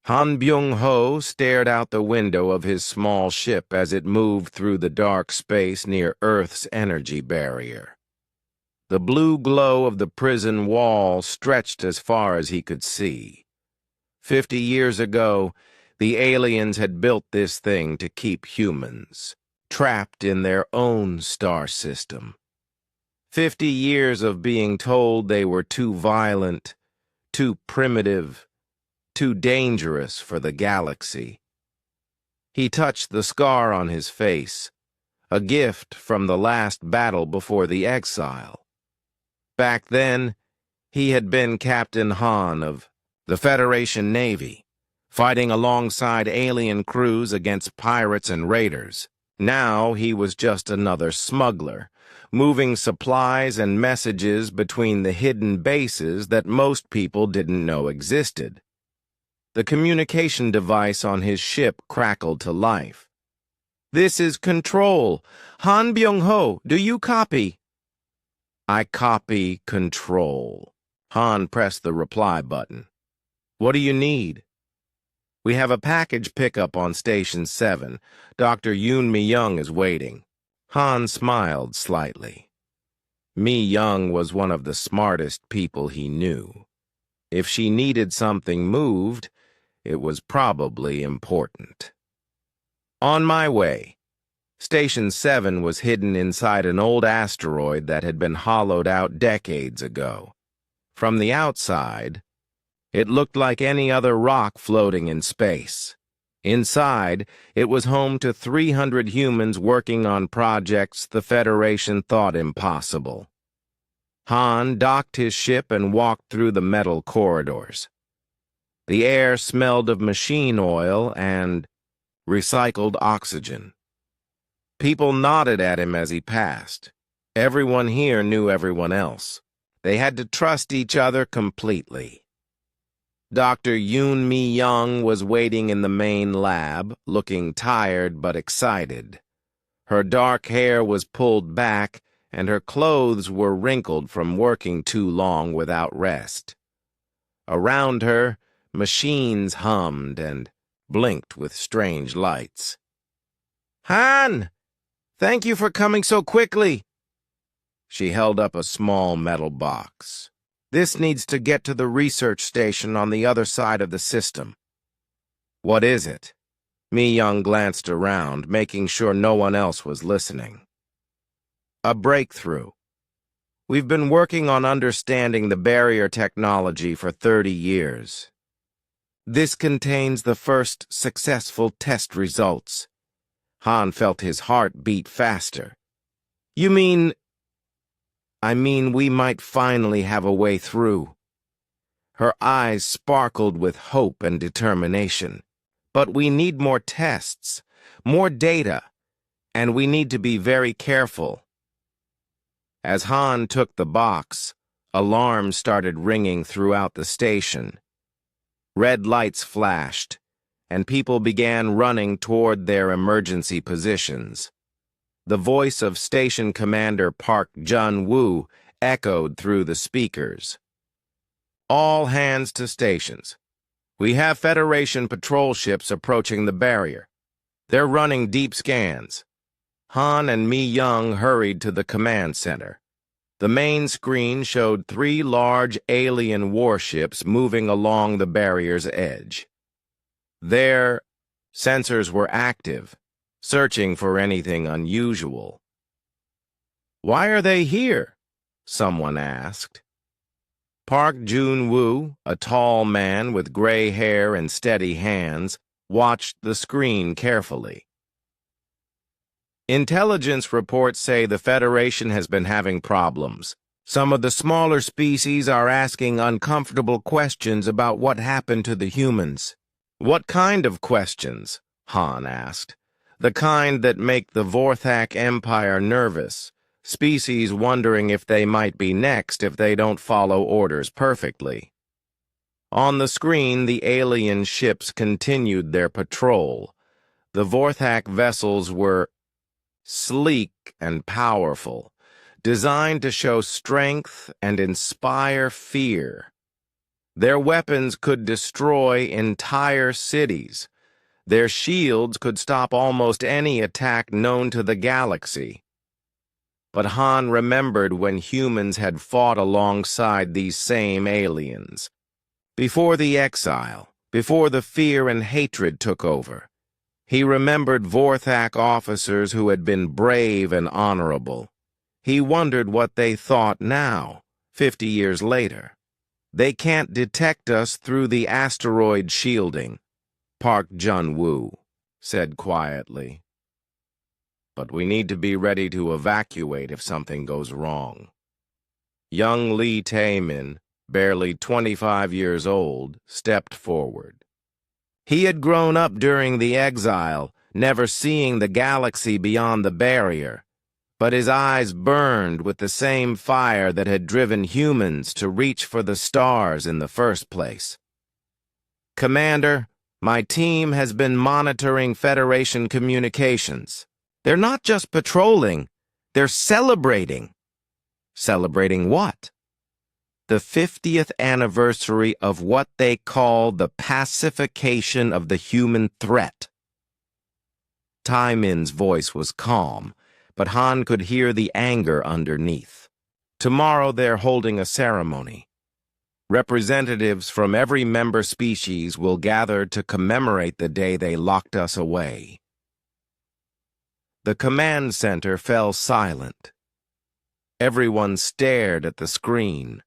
Han Byung-ho stared out the window of his small ship as it moved through the dark space near Earth's energy barrier. The blue glow of the prison wall stretched as far as he could see. 50 years ago, the aliens had built this thing to keep humans trapped in their own star system. 50 years of being told they were too violent, too primitive, too dangerous for the galaxy. He touched the scar on his face, a gift from the last battle before the exile. Back then, he had been Captain Han of the Federation Navy, fighting alongside alien crews against pirates and raiders. Now he was just another smuggler, moving supplies and messages between the hidden bases that most people didn't know existed. The communication device on his ship crackled to life. "This is Control. Han Byung-ho, do you copy?" "I copy Control." Han pressed the reply button. "What do you need?" "We have a package pickup on Station 7. Dr. Yoon Mi-young is waiting." Han smiled slightly. Mi-young was one of the smartest people he knew. If she needed something moved, it was probably important. On my way. Station 7 was hidden inside an old asteroid that had been hollowed out decades ago. From the outside, it looked like any other rock floating in space. Inside, it was home to 300 humans working on projects the Federation thought impossible. Han docked his ship and walked through the metal corridors. The air smelled of machine oil and recycled oxygen. People nodded at him as he passed. Everyone here knew everyone else. They had to trust each other completely. Dr. Yoon Mi-young was waiting in the main lab, looking tired but excited. Her dark hair was pulled back, and her clothes were wrinkled from working too long without rest. Around her, machines hummed and blinked with strange lights. "Han! Thank you for coming so quickly." She held up a small metal box. "This needs to get to the research station on the other side of the system." "What is it?" Mi-young glanced around, making sure no one else was listening. "A breakthrough. We've been working on understanding the barrier technology for 30 years. This contains the first successful test results." Han felt his heart beat faster. "You mean—" "I mean we might finally have a way through." Her eyes sparkled with hope and determination. "But we need more tests, more data, and we need to be very careful." As Han took the box, alarms started ringing throughout the station. Red lights flashed, and people began running toward their emergency positions. The voice of Station Commander Park Jun-woo echoed through the speakers. "All hands to stations. We have Federation patrol ships approaching the barrier. They're running deep scans." Han and Mi-young hurried to the command center. The main screen showed 3 large alien warships moving along the barrier's edge. Their sensors were active, searching for anything unusual. "Why are they here?" someone asked. Park Jun-woo, a tall man with gray hair and steady hands, watched the screen carefully. "Intelligence reports say the Federation has been having problems. Some of the smaller species are asking uncomfortable questions about what happened to the humans." "What kind of questions?" Han asked. "The kind that make the Vorthak Empire nervous, species wondering if they might be next if they don't follow orders perfectly." On the screen, the alien ships continued their patrol. The Vorthak vessels were sleek and powerful, designed to show strength and inspire fear. Their weapons could destroy entire cities. Their shields could stop almost any attack known to the galaxy. But Han remembered when humans had fought alongside these same aliens. Before the exile, before the fear and hatred took over, he remembered Vorthak officers who had been brave and honorable. He wondered what they thought now, 50 years later. They can't detect us through the asteroid shielding, Park Jun-woo said quietly. But we need to be ready to evacuate if something goes wrong. Young Lee Taemin, barely 25 years old, stepped forward. He had grown up during the exile, never seeing the galaxy beyond the barrier, but his eyes burned with the same fire that had driven humans to reach for the stars in the first place. Commander, my team has been monitoring Federation communications. They're not just patrolling, they're celebrating. Celebrating what? The 50th anniversary of what they call the pacification of the human threat. Taemin's voice was calm, but Han could hear the anger underneath. Tomorrow they're holding a ceremony. Representatives from every member species will gather to commemorate the day they locked us away. The command center fell silent. Everyone stared at the screen,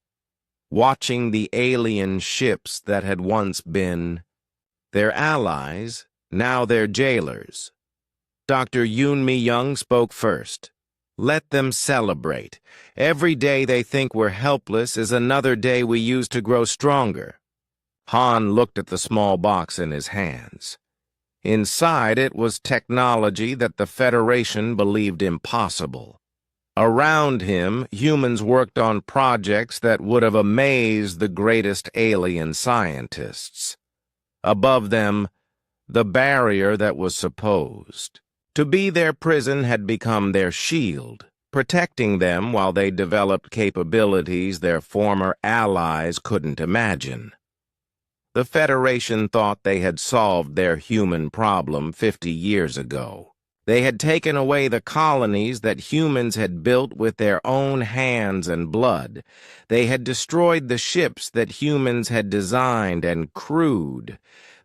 watching the alien ships that had once been their allies, now their jailers. Dr. Yoon Mi-young spoke first. Let them celebrate. Every day they think we're helpless is another day we use to grow stronger. Han looked at the small box in his hands. Inside it was technology that the Federation believed impossible. Around him, humans worked on projects that would have amazed the greatest alien scientists. Above them, the barrier that was supposed to be their prison had become their shield, protecting them while they developed capabilities their former allies couldn't imagine. The Federation thought they had solved their human problem 50 years ago. They had taken away the colonies that humans had built with their own hands and blood. They had destroyed the ships that humans had designed and crewed.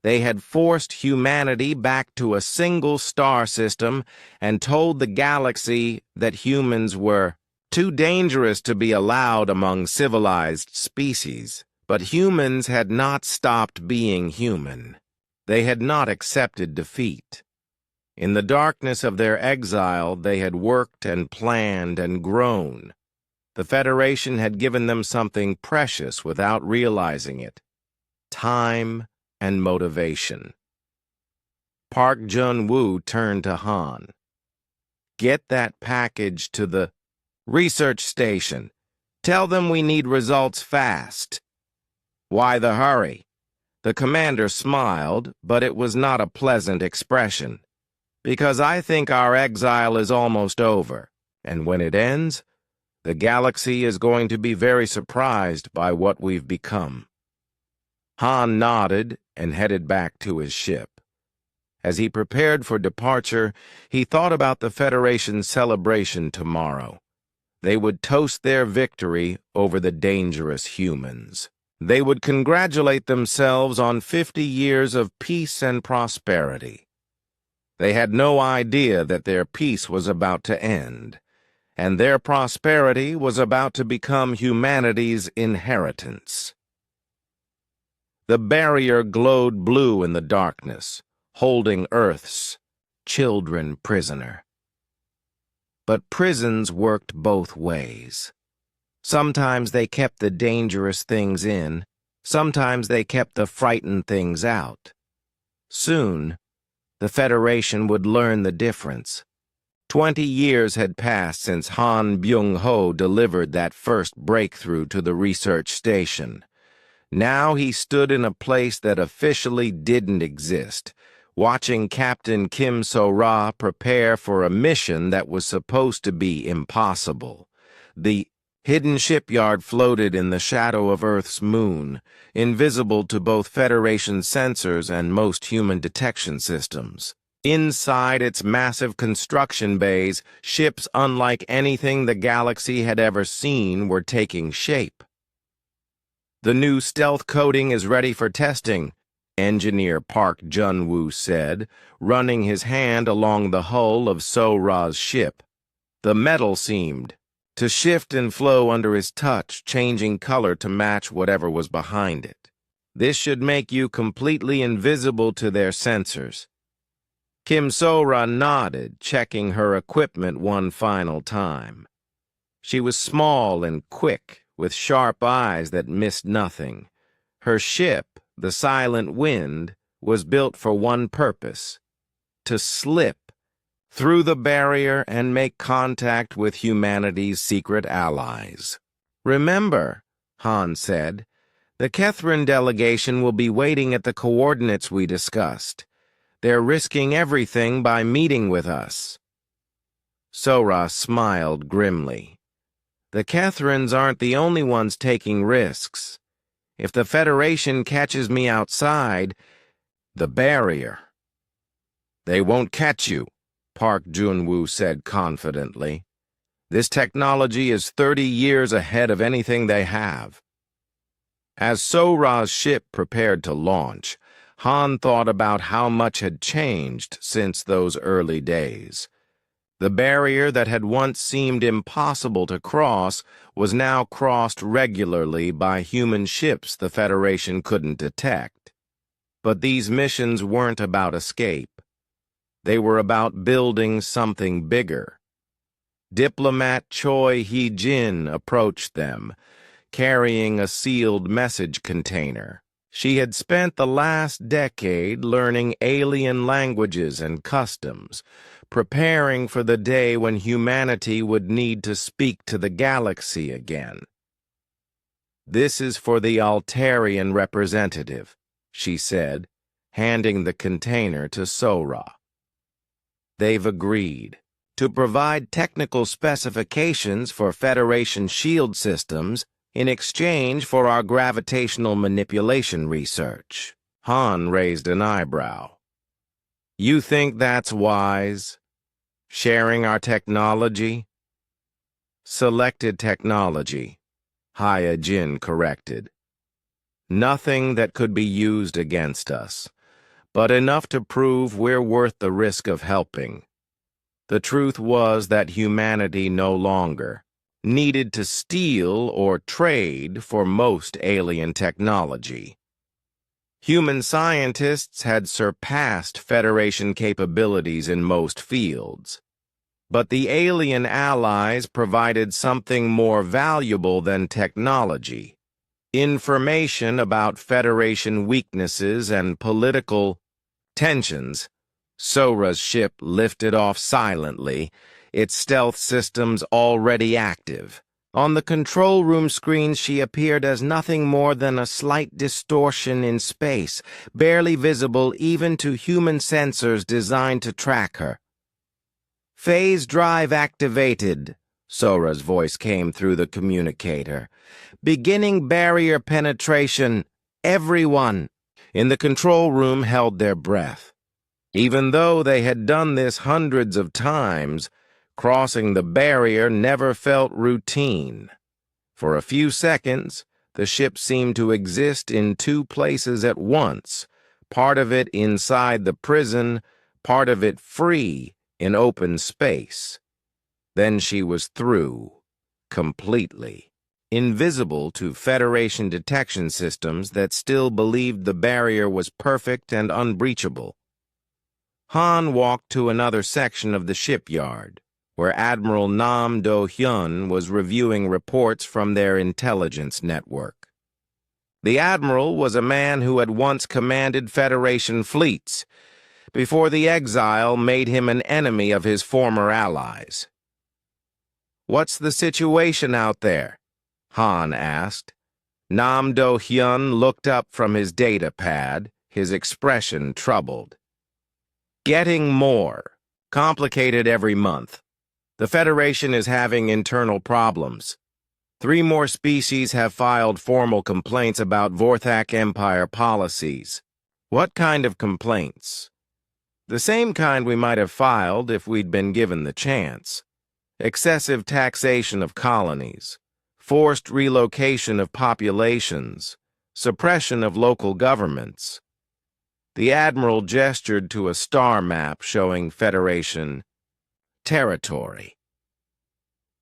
They had forced humanity back to a single star system and told the galaxy that humans were too dangerous to be allowed among civilized species. But humans had not stopped being human. They had not accepted defeat. In the darkness of their exile, they had worked and planned and grown. The Federation had given them something precious without realizing it: time and motivation. Park Jun-woo turned to Han. Get that package to the research station. Tell them we need results fast. Why the hurry? The commander smiled, but it was not a pleasant expression. Because I think our exile is almost over, and when it ends, the galaxy is going to be very surprised by what we've become. Han nodded and headed back to his ship. As he prepared for departure, he thought about the Federation's celebration tomorrow. They would toast their victory over the dangerous humans. They would congratulate themselves on 50 years of peace and prosperity. They had no idea that their peace was about to end, and their prosperity was about to become humanity's inheritance. The barrier glowed blue in the darkness, holding Earth's children prisoner. But prisons worked both ways. Sometimes they kept the dangerous things in, sometimes they kept the frightened things out. Soon, the Federation would learn the difference. 20 years had passed since Han Byung-ho delivered that first breakthrough to the research station. Now he stood in a place that officially didn't exist, watching Captain Kim So-ra prepare for a mission that was supposed to be impossible. The Hidden shipyard floated in the shadow of Earth's moon, invisible to both Federation sensors and most human detection systems. Inside its massive construction bays, ships unlike anything the galaxy had ever seen were taking shape. "The new stealth coating is ready for testing," Engineer Park Jun-woo said, running his hand along the hull of So-Ra's ship. The metal seemed to shift and flow under his touch, changing color to match whatever was behind it. "This should make you completely invisible to their sensors." Kim So-Ra nodded, checking her equipment one final time. She was small and quick, with sharp eyes that missed nothing. Her ship, the Silent Wind, was built for one purpose: to slip through the barrier and make contact with humanity's secret allies. "Remember," Han said, "the Kethrin delegation will be waiting at the coordinates we discussed. They're risking everything by meeting with us." So-Ra smiled grimly. "The Kethrins aren't the only ones taking risks. If the Federation catches me outside the barrier—" "They won't catch you," Park Jun-woo said confidently. "This technology is 30 years ahead of anything they have." As So-Ra's ship prepared to launch, Han thought about how much had changed since those early days. The barrier that had once seemed impossible to cross was now crossed regularly by human ships the Federation couldn't detect. But these missions weren't about escape. They were about building something bigger. Diplomat Choi Hee-jin approached them, carrying a sealed message container. She had spent the last decade learning alien languages and customs, preparing for the day when humanity would need to speak to the galaxy again. "This is for the Altarian representative," she said, handing the container to So-Ra. "They've agreed to provide technical specifications for Federation shield systems in exchange for our gravitational manipulation research." Han raised an eyebrow. "You think that's wise? Sharing our technology?" "Selected technology," Hye-jin corrected. "Nothing that could be used against us, but enough to prove we're worth the risk of helping." The truth was that humanity no longer needed to steal or trade for most alien technology. Human scientists had surpassed Federation capabilities in most fields, but the alien allies provided something more valuable than technology: information about Federation weaknesses and political tensions. So-Ra's ship lifted off silently, its stealth systems already active. On the control room screen, she appeared as nothing more than a slight distortion in space, barely visible even to human sensors designed to track her. "Phase drive activated," So-Ra's voice came through the communicator. "Beginning barrier penetration. Everyone." In the control room held their breath. Even though they had done this hundreds of times, crossing the barrier never felt routine. For a few seconds, the ship seemed to exist in two places at once, part of it inside the prison, part of it free in open space. Then she was through, completely, invisible to Federation detection systems that still believed the barrier was perfect and unbreachable. Han walked to another section of the shipyard, where Admiral Nam Do-hyun was reviewing reports from their intelligence network. The Admiral was a man who had once commanded Federation fleets, before the exile made him an enemy of his former allies. "What's the situation out there?" Han asked. Nam Do-hyun looked up from his data pad, his expression troubled. "Getting more complicated every month. The Federation is having internal problems." 3 more species have filed formal complaints about Vorthak Empire policies. What kind of complaints? The same kind we might have filed if we'd been given the chance. Excessive taxation of colonies, forced relocation of populations, suppression of local governments. The Admiral gestured to a star map showing Federation territory.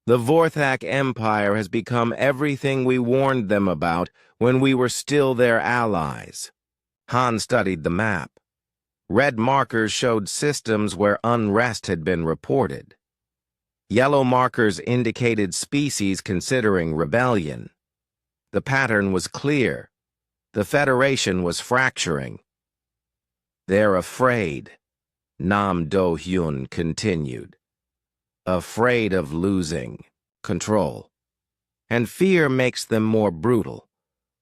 The Vorthak Empire has become everything we warned them about when we were still their allies. Han studied the map. Red markers showed systems where unrest had been reported. Yellow markers indicated species considering rebellion. The pattern was clear. The Federation was fracturing. They're afraid, Nam Do-hyun continued. Afraid of losing control. And fear makes them more brutal,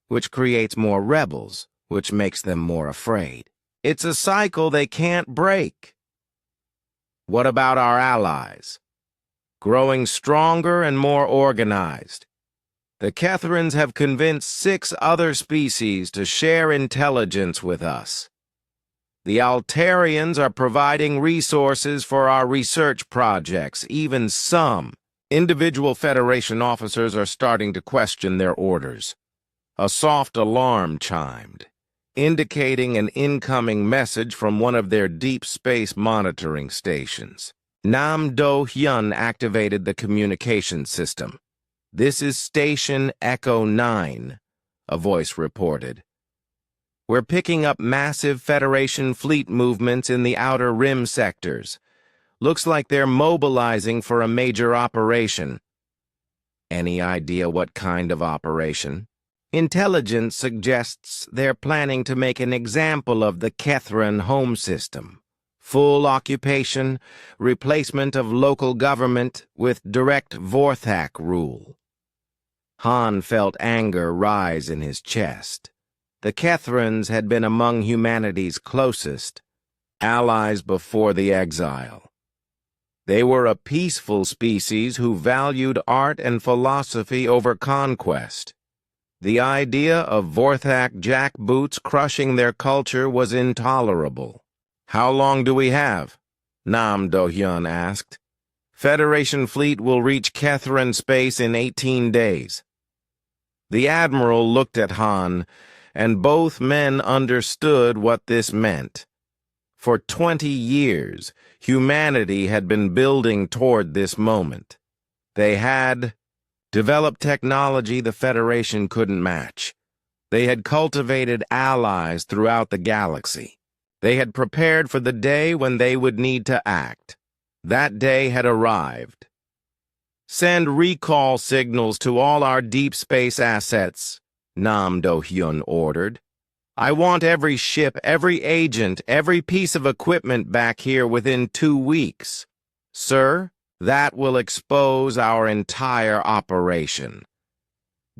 which creates more rebels, which makes them more afraid. It's a cycle they can't break. What about our allies? Growing stronger and more organized. The Kethrans have convinced 6 other species to share intelligence with us. The Altarians are providing resources for our research projects, even some. Individual Federation officers are starting to question their orders. A soft alarm chimed, indicating an incoming message from one of their deep space monitoring stations. Nam Do-hyun activated the communication system. "This is Station Echo 9, a voice reported. "We're picking up massive Federation fleet movements in the Outer Rim sectors. Looks like they're mobilizing for a major operation." Any idea what kind of operation? Intelligence suggests they're planning to make an example of the Kethran home system. Full occupation, replacement of local government with direct Vorthak rule. Han felt anger rise in his chest. The Kethrans had been among humanity's closest allies before the exile. They were a peaceful species who valued art and philosophy over conquest. The idea of Vorthak jackboots crushing their culture was intolerable. "How long do we have?" Nam Do-hyun asked. "Federation fleet will reach Kethran space in 18 days. The Admiral looked at Han, and both men understood what this meant. For 20 years, humanity had been building toward this moment. They had developed technology the Federation couldn't match. They had cultivated allies throughout the galaxy. They had prepared for the day when they would need to act. That day had arrived. "Send recall signals to all our deep space assets," Nam Do-hyun ordered. "I want every ship, every agent, every piece of equipment back here within 2 weeks. Sir, that will expose our entire operation."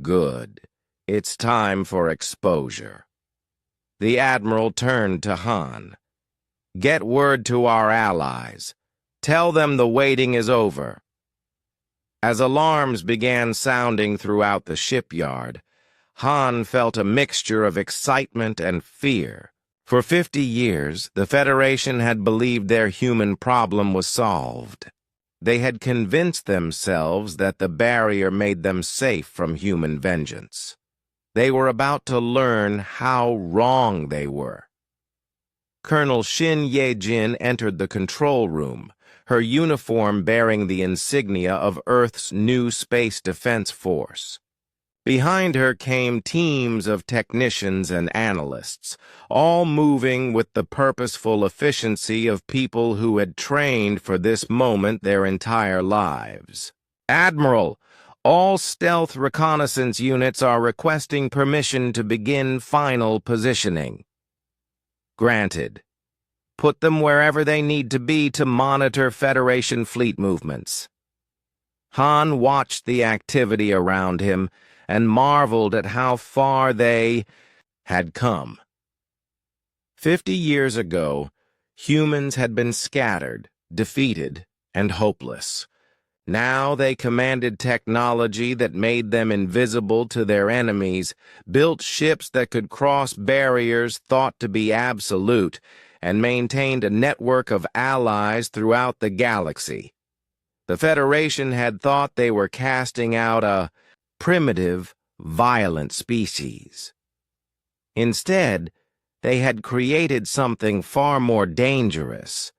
"Good. It's time for exposure." The Admiral turned to Han. "Get word to our allies. Tell them the waiting is over." As alarms began sounding throughout the shipyard, Han felt a mixture of excitement and fear. For 50 years, the Federation had believed their human problem was solved. They had convinced themselves that the barrier made them safe from human vengeance. They were about to learn how wrong they were. Colonel Shin Ye-jin entered the control room, her uniform bearing the insignia of Earth's new Space Defense Force. Behind her came teams of technicians and analysts, all moving with the purposeful efficiency of people who had trained for this moment their entire lives. "Admiral, all stealth reconnaissance units are requesting permission to begin final positioning." "Granted. Put them wherever they need to be to monitor Federation fleet movements." Han watched the activity around him and marveled at how far they had come. 50 years ago, humans had been scattered, defeated, and hopeless. Now they commanded technology that made them invisible to their enemies, built ships that could cross barriers thought to be absolute, and maintained a network of allies throughout the galaxy. The Federation had thought they were casting out a primitive, violent species. Instead, they had created something far more dangerous.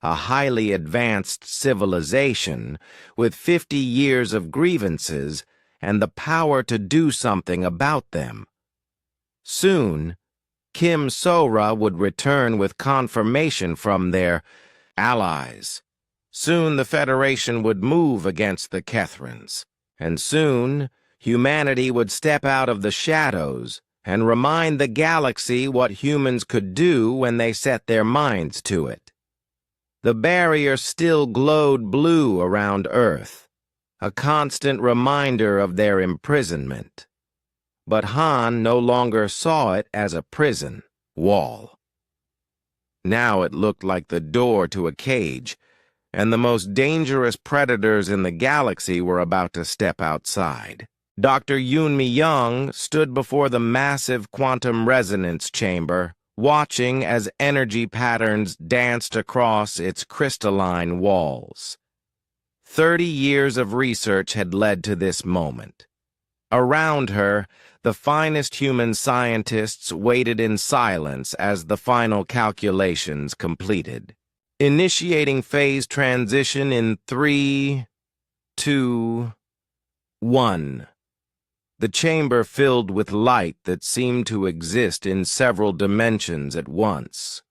A highly advanced civilization with 50 years of grievances and the power to do something about them. Soon, Kim Sora would return with confirmation from their allies. Soon the Federation would move against the Kethrans, and soon humanity would step out of the shadows and remind the galaxy what humans could do when they set their minds to it. The barrier still glowed blue around Earth, a constant reminder of their imprisonment. But Han no longer saw it as a prison wall. Now it looked like the door to a cage, and the most dangerous predators in the galaxy were about to step outside. Dr. Yoon Mi-young stood before the massive quantum resonance chamber, watching as energy patterns danced across its crystalline walls. 30 years of research had led to this moment. Around her, the finest human scientists waited in silence as the final calculations completed. Initiating phase transition in 3, 2, 1. The chamber filled with light that seemed to exist in several dimensions at once.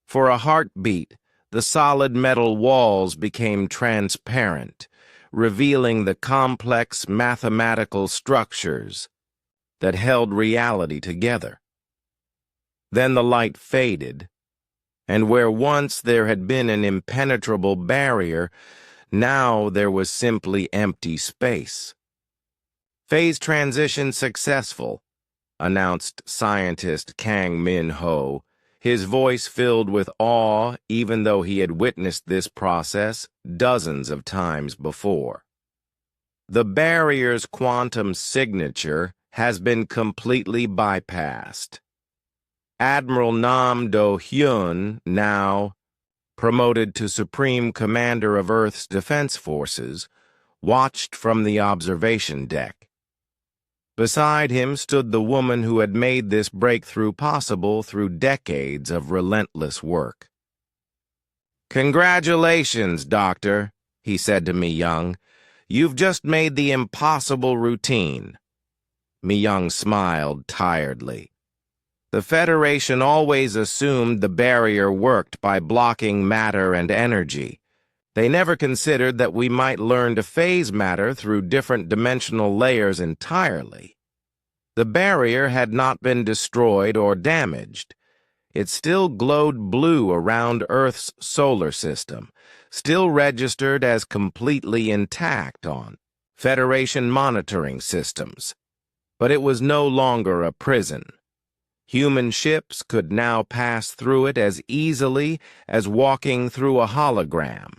For a heartbeat, the solid metal walls became transparent, revealing the complex mathematical structures that held reality together. Then the light faded, and where once there had been an impenetrable barrier, now there was simply empty space. Phase transition successful, announced scientist Kang Min-ho, his voice filled with awe even though he had witnessed this process dozens of times before. The barrier's quantum signature has been completely bypassed. Admiral Nam Do-hyun, now promoted to Supreme Commander of Earth's Defense Forces, watched from the observation deck. Beside him stood the woman who had made this breakthrough possible through decades of relentless work. "Congratulations, Doctor," he said to Mi-young. "You've just made the impossible routine." Mi-young smiled tiredly. The Federation always assumed the barrier worked by blocking matter and energy. They never considered that we might learn to phase matter through different dimensional layers entirely. The barrier had not been destroyed or damaged. It still glowed blue around Earth's solar system, still registered as completely intact on Federation monitoring systems. But it was no longer a prison. Human ships could now pass through it as easily as walking through a hologram.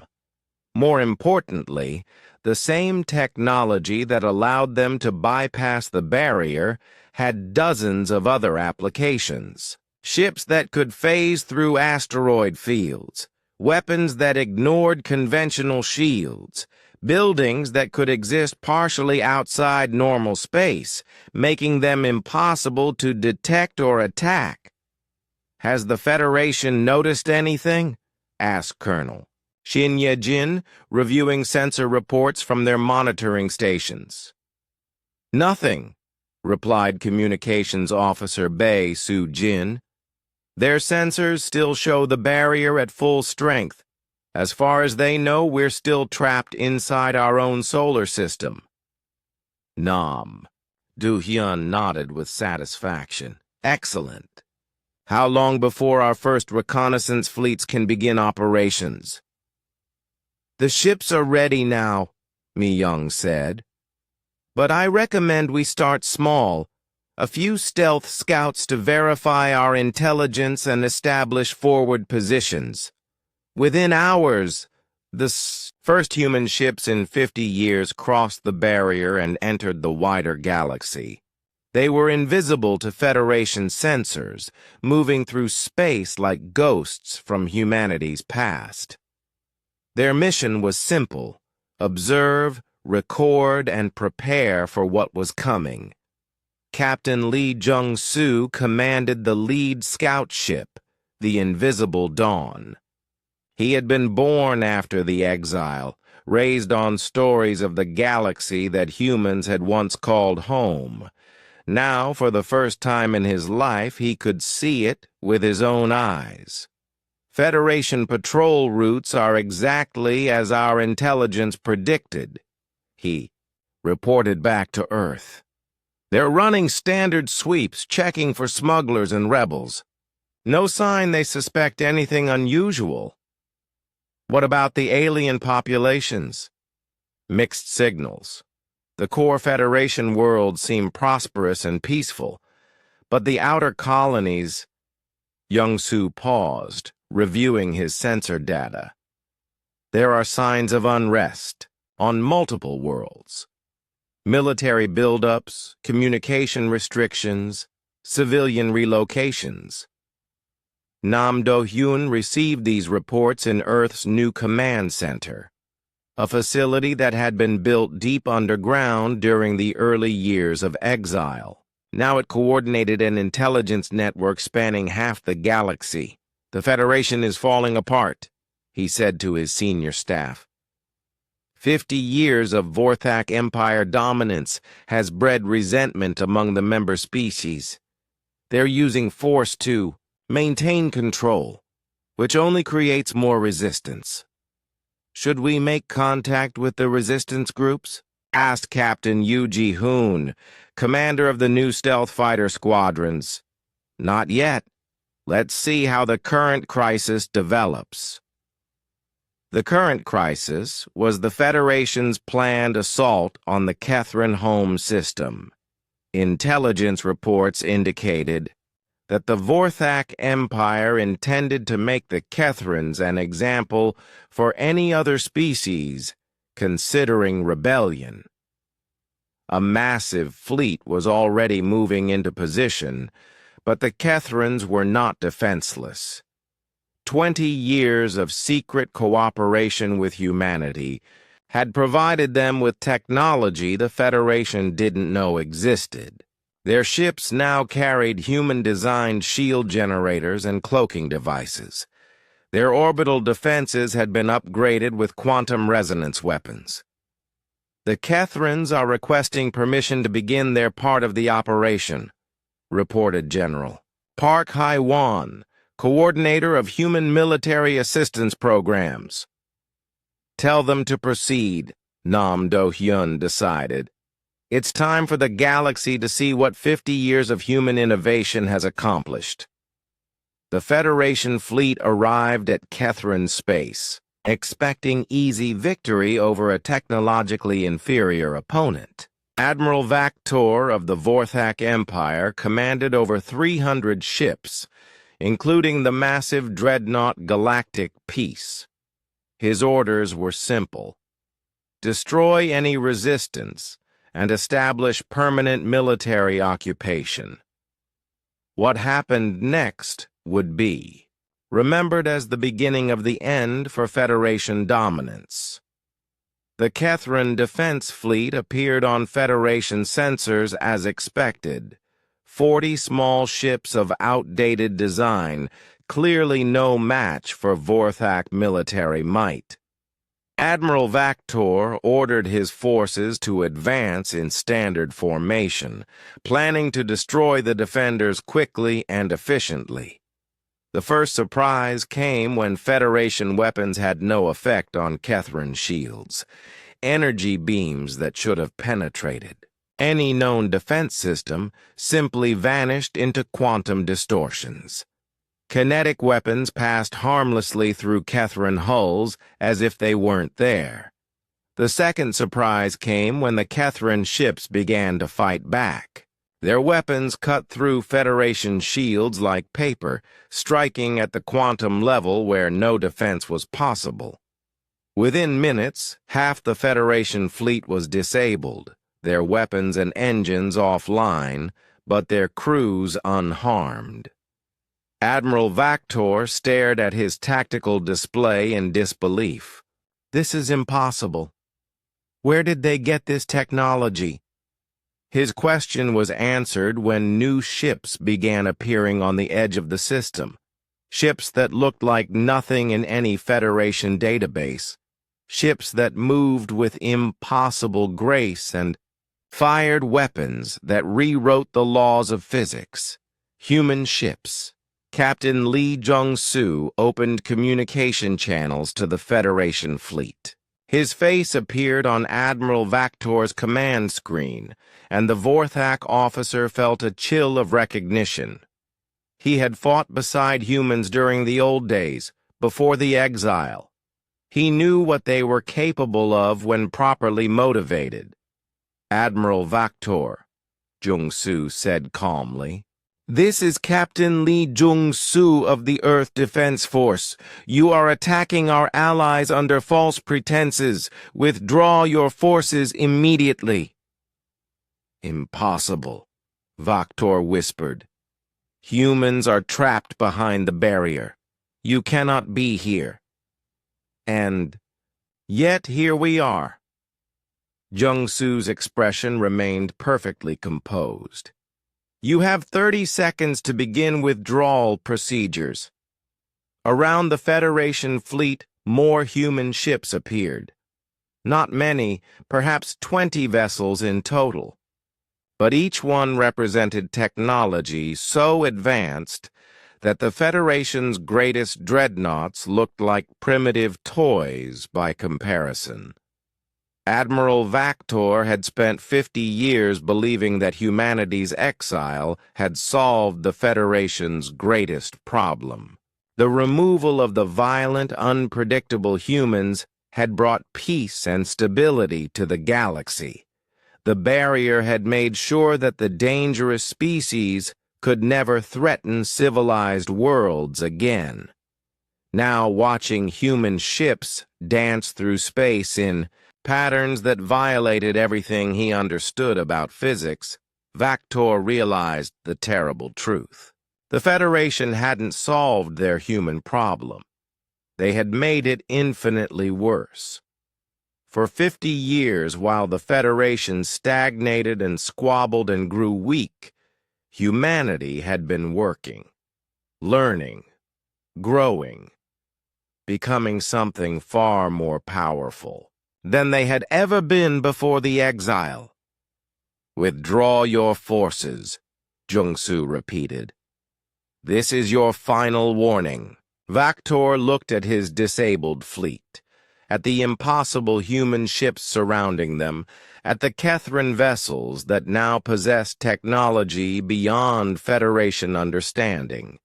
More importantly, the same technology that allowed them to bypass the barrier had dozens of other applications. Ships that could phase through asteroid fields, weapons that ignored conventional shields, buildings that could exist partially outside normal space, making them impossible to detect or attack. "Has the Federation noticed anything?" asked Colonel Shin Ye-jin, reviewing sensor reports from their monitoring stations. "Nothing," replied Communications Officer Bae Soo-jin. "Their sensors still show the barrier at full strength. As far as they know, we're still trapped inside our own solar system." Nam. Do-hyun nodded with satisfaction. "Excellent. How long before our first reconnaissance fleets can begin operations?" "The ships are ready now," Mi-young said. "But I recommend we start small. A few stealth scouts to verify our intelligence and establish forward positions. Within hours, First human ships in 50 years crossed the barrier and entered the wider galaxy. They were invisible to Federation sensors, moving through space like ghosts from humanity's past. Their mission was simple: observe, record, and prepare for what was coming. Captain Lee Jung-soo commanded the lead scout ship, the Invisible Dawn. He had been born after the exile, raised on stories of the galaxy that humans had once called home. Now, for the first time in his life, he could see it with his own eyes. Federation patrol routes are exactly as our intelligence predicted, he reported back to Earth. They're running standard sweeps, checking for smugglers and rebels. No sign they suspect anything unusual. What about the alien populations? Mixed signals. The core Federation world seemed prosperous and peaceful, but the outer colonies— Young-soo paused, reviewing his sensor data. There are signs of unrest on multiple worlds. Military buildups, communication restrictions, civilian relocations. Nam Do-hyun received these reports in Earth's new command center, a facility that had been built deep underground during the early years of exile. Now it coordinated an intelligence network spanning half the galaxy. The Federation is falling apart, he said to his senior staff. 50 years of Vorthak Empire dominance has bred resentment among the member species. They're using force to maintain control, which only creates more resistance. Should we make contact with the resistance groups? Asked Captain Yoo Ji-hoon, commander of the new stealth fighter squadrons. Not yet. Let's see how the current crisis develops. The current crisis was the Federation's planned assault on the Kethrin home system. Intelligence reports indicated that the Vorthak Empire intended to make the Kethrins an example for any other species considering rebellion. A massive fleet was already moving into position, but the Kethrins were not defenseless. 20 years of secret cooperation with humanity had provided them with technology the Federation didn't know existed. Their ships now carried human-designed shield generators and cloaking devices. Their orbital defenses had been upgraded with quantum resonance weapons. The Kethrins are requesting permission to begin their part of the operation, reported General Park Hai-wan, coordinator of human military assistance programs. Tell them to proceed, Nam Do-hyun decided. It's time for the galaxy to see what 50 years of human innovation has accomplished. The Federation fleet arrived at Kethrin space, expecting easy victory over a technologically inferior opponent. Admiral Vaktor of the Vorthak Empire commanded over 300 ships, including the massive dreadnought Galactic Peace. His orders were simple: destroy any resistance and establish permanent military occupation. What happened next would be remembered as the beginning of the end for Federation dominance. The Kethrin Defense Fleet appeared on Federation sensors as expected. 40 small ships of outdated design, clearly no match for Vorthak military might. Admiral Vaktor ordered his forces to advance in standard formation, planning to destroy the defenders quickly and efficiently. The first surprise came when Federation weapons had no effect on Kethrin shields, energy beams that should have penetrated any known defense system simply vanished into quantum distortions. Kinetic weapons passed harmlessly through Kethrin hulls as if they weren't there. The second surprise came when the Kethrin ships began to fight back. Their weapons cut through Federation shields like paper, striking at the quantum level where no defense was possible. Within minutes, half the Federation fleet was disabled, their weapons and engines offline, but their crews unharmed. Admiral Vactor stared at his tactical display in disbelief. This is impossible. Where did they get this technology? His question was answered when new ships began appearing on the edge of the system. Ships that looked like nothing in any Federation database. Ships that moved with impossible grace and fired weapons that rewrote the laws of physics. Human ships. Captain Lee Jung-soo opened communication channels to the Federation fleet. His face appeared on Admiral Vactor's command screen, and the Vorthak officer felt a chill of recognition. He had fought beside humans during the old days, before the exile. He knew what they were capable of when properly motivated. Admiral Vactor, Jung-soo said calmly. This is Captain Lee Jung-soo of the Earth Defense Force. You are attacking our allies under false pretenses. Withdraw your forces immediately. Impossible, Vactor whispered. Humans are trapped behind the barrier. You cannot be here. And yet here we are. Jung-soo's expression remained perfectly composed. You have 30 seconds to begin withdrawal procedures. Around the Federation fleet, more human ships appeared. Not many, perhaps 20 vessels in total. But each one represented technology so advanced that the Federation's greatest dreadnoughts looked like primitive toys by comparison. Admiral Vactor had spent 50 years believing that humanity's exile had solved the Federation's greatest problem. The removal of the violent, unpredictable humans had brought peace and stability to the galaxy. The barrier had made sure that the dangerous species could never threaten civilized worlds again. Now, watching human ships dance through space in patterns that violated everything he understood about physics, Vactor realized the terrible truth. The Federation hadn't solved their human problem. They had made it infinitely worse. For 50 years, while the Federation stagnated and squabbled and grew weak, humanity had been working, learning, growing, becoming something far more powerful than they had ever been before the exile. Withdraw your forces, Jung-soo repeated. This is your final warning. Vactor looked at his disabled fleet, at the impossible human ships surrounding them, at the Kethran vessels that now possessed technology beyond Federation understanding.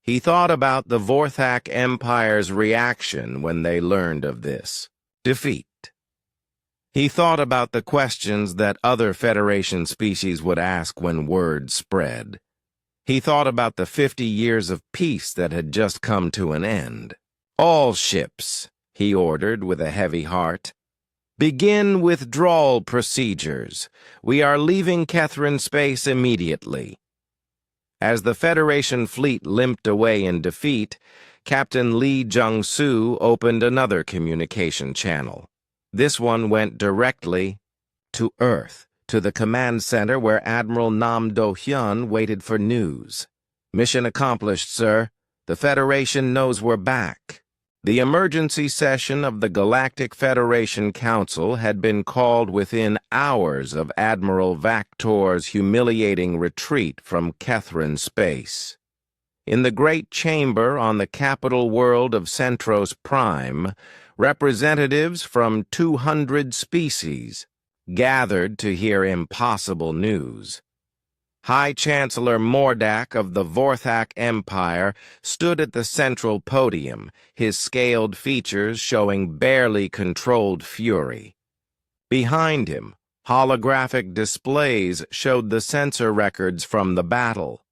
He thought about the Vorthak Empire's reaction when they learned of this defeat. He thought about the questions that other Federation species would ask when word spread. He thought about the 50 years of peace that had just come to an end. All ships, he ordered with a heavy heart, begin withdrawal procedures. We are leaving Kethran space immediately. As the Federation fleet limped away in defeat, Captain Lee Jung-soo opened another communication channel. This one went directly to Earth, to the command center where Admiral Nam Do-hyun waited for news. Mission accomplished, sir. The Federation knows we're back. The emergency session of the Galactic Federation Council had been called within hours of Admiral Vactor's humiliating retreat from Kethran space. In the great chamber on the capital world of Centros Prime, representatives from 200 species gathered to hear impossible news. High Chancellor Mordak of the Vorthak Empire stood at the central podium, his scaled features showing barely controlled fury. Behind him, holographic displays showed the sensor records from the battle.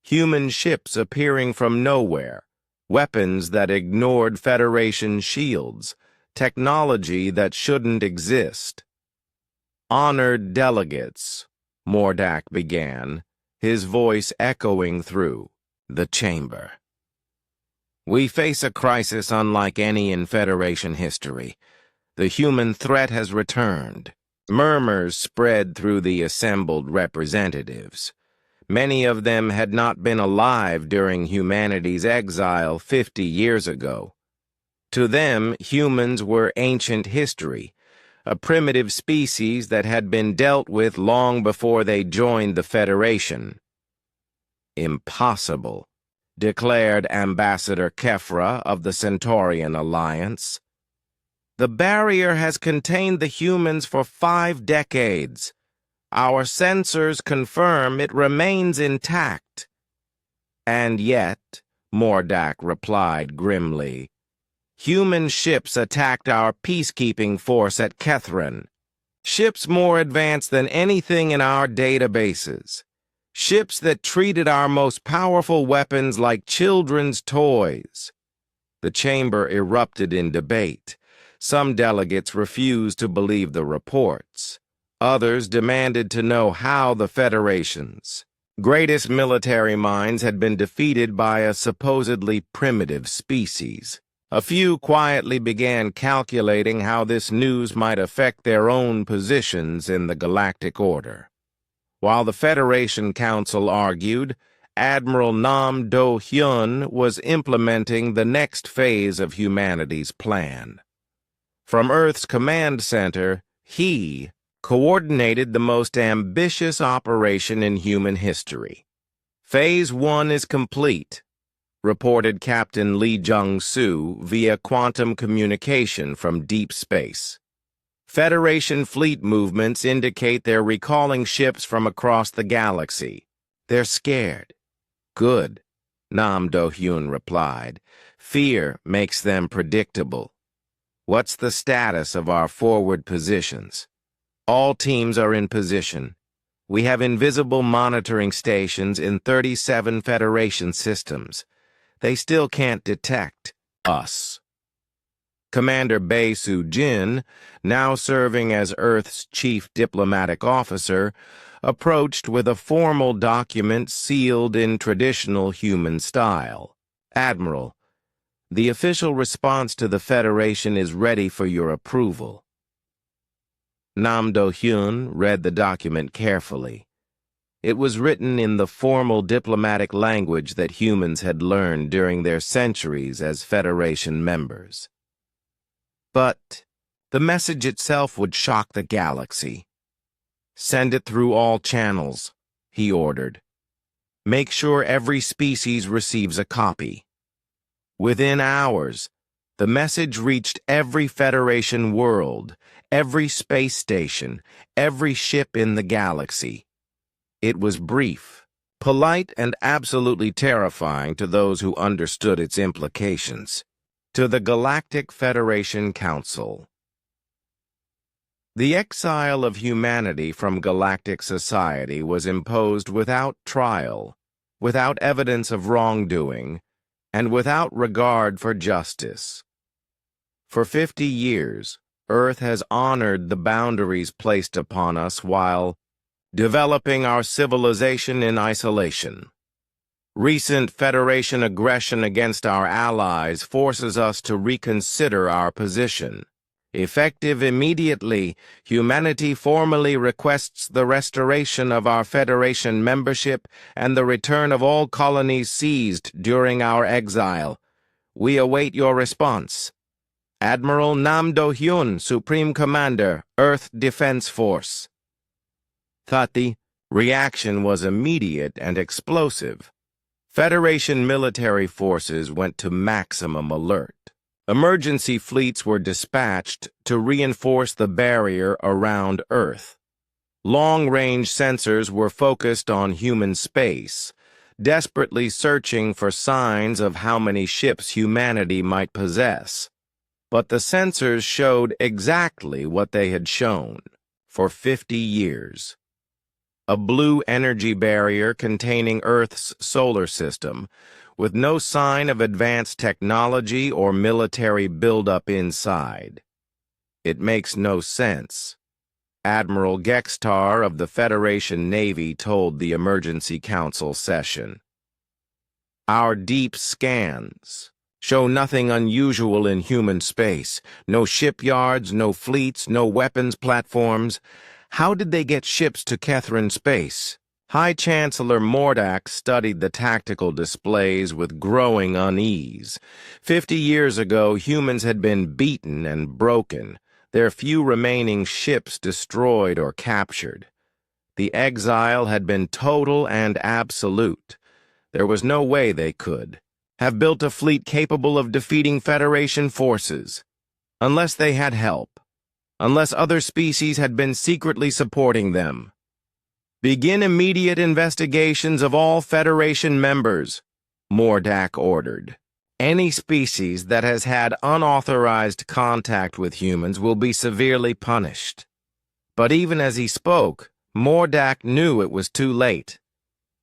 Human ships appearing from nowhere, weapons that ignored Federation shields, technology that shouldn't exist. Honored delegates, Mordak began, his voice echoing through the chamber. We face a crisis unlike any in Federation history. The human threat has returned. Murmurs spread through the assembled representatives. Many of them had not been alive during humanity's exile 50 years ago. To them, humans were ancient history, a primitive species that had been dealt with long before they joined the Federation. Impossible, declared Ambassador Kefra of the Centaurian Alliance. The barrier has contained the humans for 5 decades. Our sensors confirm it remains intact. And yet, Mordak replied grimly, human ships attacked our peacekeeping force at Kethran. Ships more advanced than anything in our databases. Ships that treated our most powerful weapons like children's toys. The chamber erupted in debate. Some delegates refused to believe the reports. Others demanded to know how the Federation's greatest military minds had been defeated by a supposedly primitive species. A few quietly began calculating how this news might affect their own positions in the Galactic Order. While the Federation Council argued, Admiral Nam Do-hyun was implementing the next phase of humanity's plan. From Earth's command center, he coordinated the most ambitious operation in human history. Phase 1 is complete, reported Captain Lee Jung-soo via quantum communication from deep space. Federation fleet movements indicate they're recalling ships from across the galaxy. They're scared. Good, Nam Do-hyun replied. Fear makes them predictable. What's the status of our forward positions? All teams are in position. We have invisible monitoring stations in 37 Federation systems. They still can't detect us. Commander Bae Soo-jin, now serving as Earth's chief diplomatic officer, approached with a formal document sealed in traditional human style. Admiral, the official response to the Federation is ready for your approval. Nam Do-hyun read the document carefully. It was written in the formal diplomatic language that humans had learned during their centuries as Federation members. But the message itself would shock the galaxy. Send it through all channels, he ordered. Make sure every species receives a copy. Within hours, the message reached every Federation world, every space station, every ship in the galaxy. It was brief, polite, and absolutely terrifying to those who understood its implications. To the Galactic Federation Council. The exile of humanity from galactic society was imposed without trial, without evidence of wrongdoing, and without regard for justice. For 50 years, Earth has honored the boundaries placed upon us while developing our civilization in isolation. Recent Federation aggression against our allies forces us to reconsider our position. Effective immediately, humanity formally requests the restoration of our Federation membership and the return of all colonies seized during our exile. We await your response. Admiral Nam Do-hyun, Supreme Commander, Earth Defense Force. The reaction was immediate and explosive. Federation military forces went to maximum alert. Emergency fleets were dispatched to reinforce the barrier around Earth. Long-range sensors were focused on human space, desperately searching for signs of how many ships humanity might possess. But the sensors showed exactly what they had shown for 50 years. A blue energy barrier containing Earth's solar system, with no sign of advanced technology or military buildup inside. It makes no sense. Admiral Gextar of the Federation Navy told the Emergency Council session. Our deep scans show nothing unusual in human space. No shipyards, no fleets, no weapons platforms. How did they get ships to Kethrin space? High Chancellor Mordak studied the tactical displays with growing unease. 50 years ago, humans had been beaten and broken, their few remaining ships destroyed or captured. The exile had been total and absolute. There was no way they could have built a fleet capable of defeating Federation forces, unless they had help, unless other species had been secretly supporting them. Begin immediate investigations of all Federation members, Mordak ordered. Any species that has had unauthorized contact with humans will be severely punished. But even as he spoke, Mordak knew it was too late.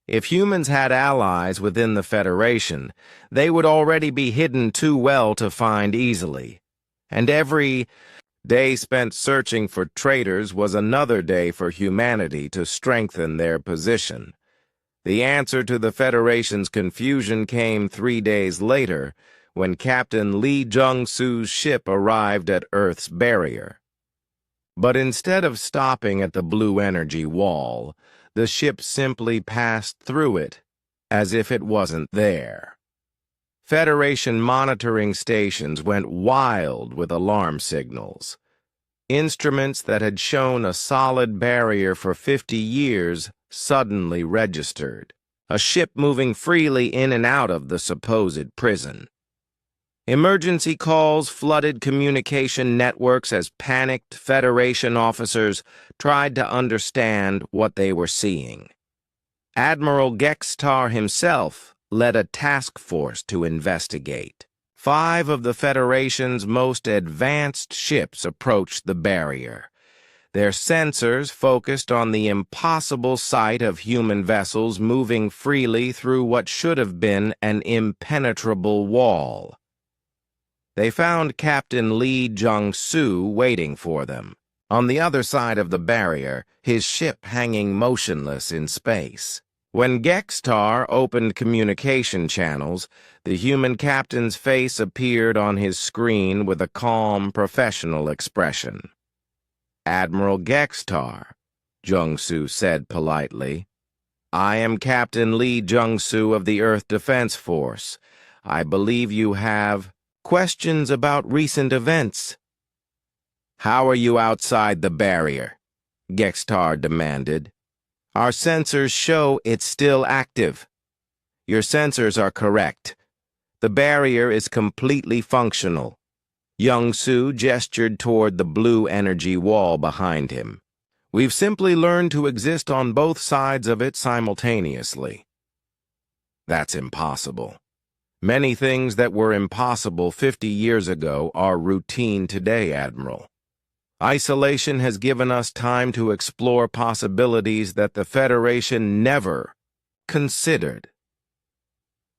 If humans had allies within the Federation, they would already be hidden too well to find easily. And every day spent searching for traitors was another day for humanity to strengthen their position. The answer to the Federation's confusion came 3 days later, when Captain Lee Jung-soo's ship arrived at Earth's barrier. But instead of stopping at the blue energy wall, the ship simply passed through it, as if it wasn't there. Federation monitoring stations went wild with alarm signals. Instruments that had shown a solid barrier for 50 years suddenly registered, a ship moving freely in and out of the supposed prison. Emergency calls flooded communication networks as panicked Federation officers tried to understand what they were seeing. Admiral Gextar himself led a task force to investigate. 5 of the Federation's most advanced ships approached the barrier. Their sensors focused on the impossible sight of human vessels moving freely through what should have been an impenetrable wall. They found Captain Lee Jung-soo waiting for them. On the other side of the barrier, his ship hanging motionless in space. When Gextar opened communication channels, the human captain's face appeared on his screen with a calm, professional expression. Admiral Gextar, Jung-soo said politely. I am Captain Lee Jung-soo of the Earth Defense Force. I believe you have questions about recent events. How are you outside the barrier? Gextar demanded. Our sensors show it's still active. Your sensors are correct. The barrier is completely functional. Jung-soo gestured toward the blue energy wall behind him. We've simply learned to exist on both sides of it simultaneously. That's impossible. Many things that were impossible 50 years ago are routine today, Admiral. Isolation has given us time to explore possibilities that the Federation never considered.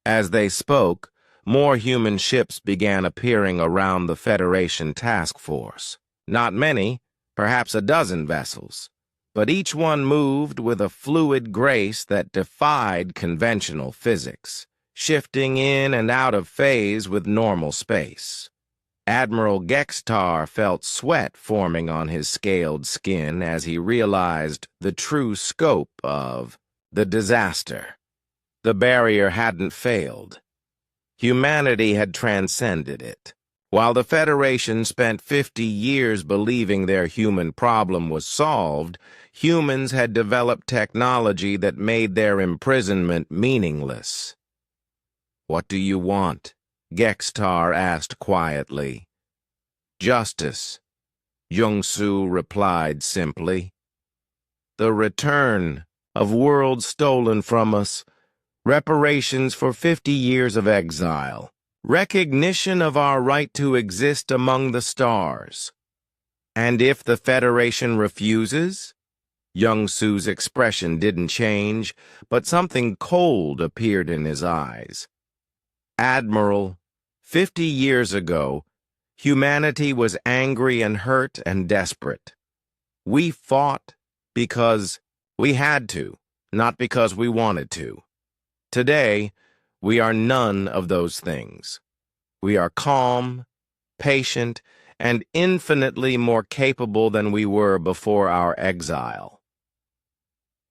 As they spoke, more human ships began appearing around the Federation task force. Not many, perhaps a dozen vessels, but each one moved with a fluid grace that defied conventional physics, shifting in and out of phase with normal space. Admiral Gextar felt sweat forming on his scaled skin as he realized the true scope of the disaster. The barrier hadn't failed. Humanity had transcended it. While the Federation spent 50 years believing their human problem was solved, humans had developed technology that made their imprisonment meaningless. What do you want? Gextar asked quietly. Justice, Jung-soo replied simply. The return of worlds stolen from us, reparations for 50 years of exile, recognition of our right to exist among the stars. And if the Federation refuses? Jung-soo's expression didn't change, but something cold appeared in his eyes. Admiral, 50 years ago, Humanity was angry and hurt and desperate. We fought because we had to, not because we wanted to. Today, we are none of those things. We are calm, patient, and infinitely more capable than we were before our exile.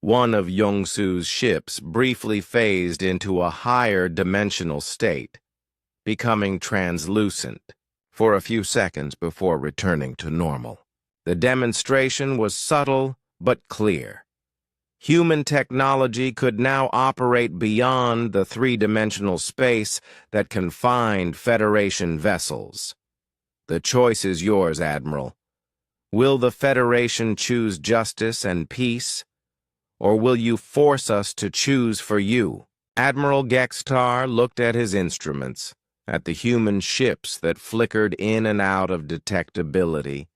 One of Yongsu's ships briefly phased into a higher dimensional state, becoming translucent for a few seconds before returning to normal. The demonstration was subtle but clear. Human technology could now operate beyond the three-dimensional space that confined Federation vessels. The choice is yours, Admiral. Will the Federation choose justice and peace, or will you force us to choose for you? Admiral Gextar looked at his instruments, at the human ships that flickered in and out of detectability,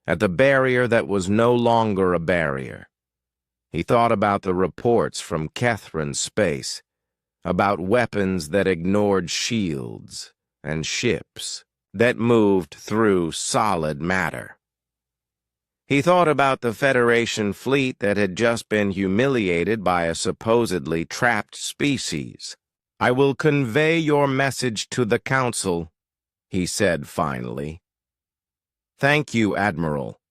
at the barrier that was no longer a barrier. He thought about the reports from Kethran's space, about weapons that ignored shields and ships that moved through solid matter. He thought about the Federation fleet that had just been humiliated by a supposedly trapped species. "I will convey your message to the Council," he said finally. "Thank you, Admiral.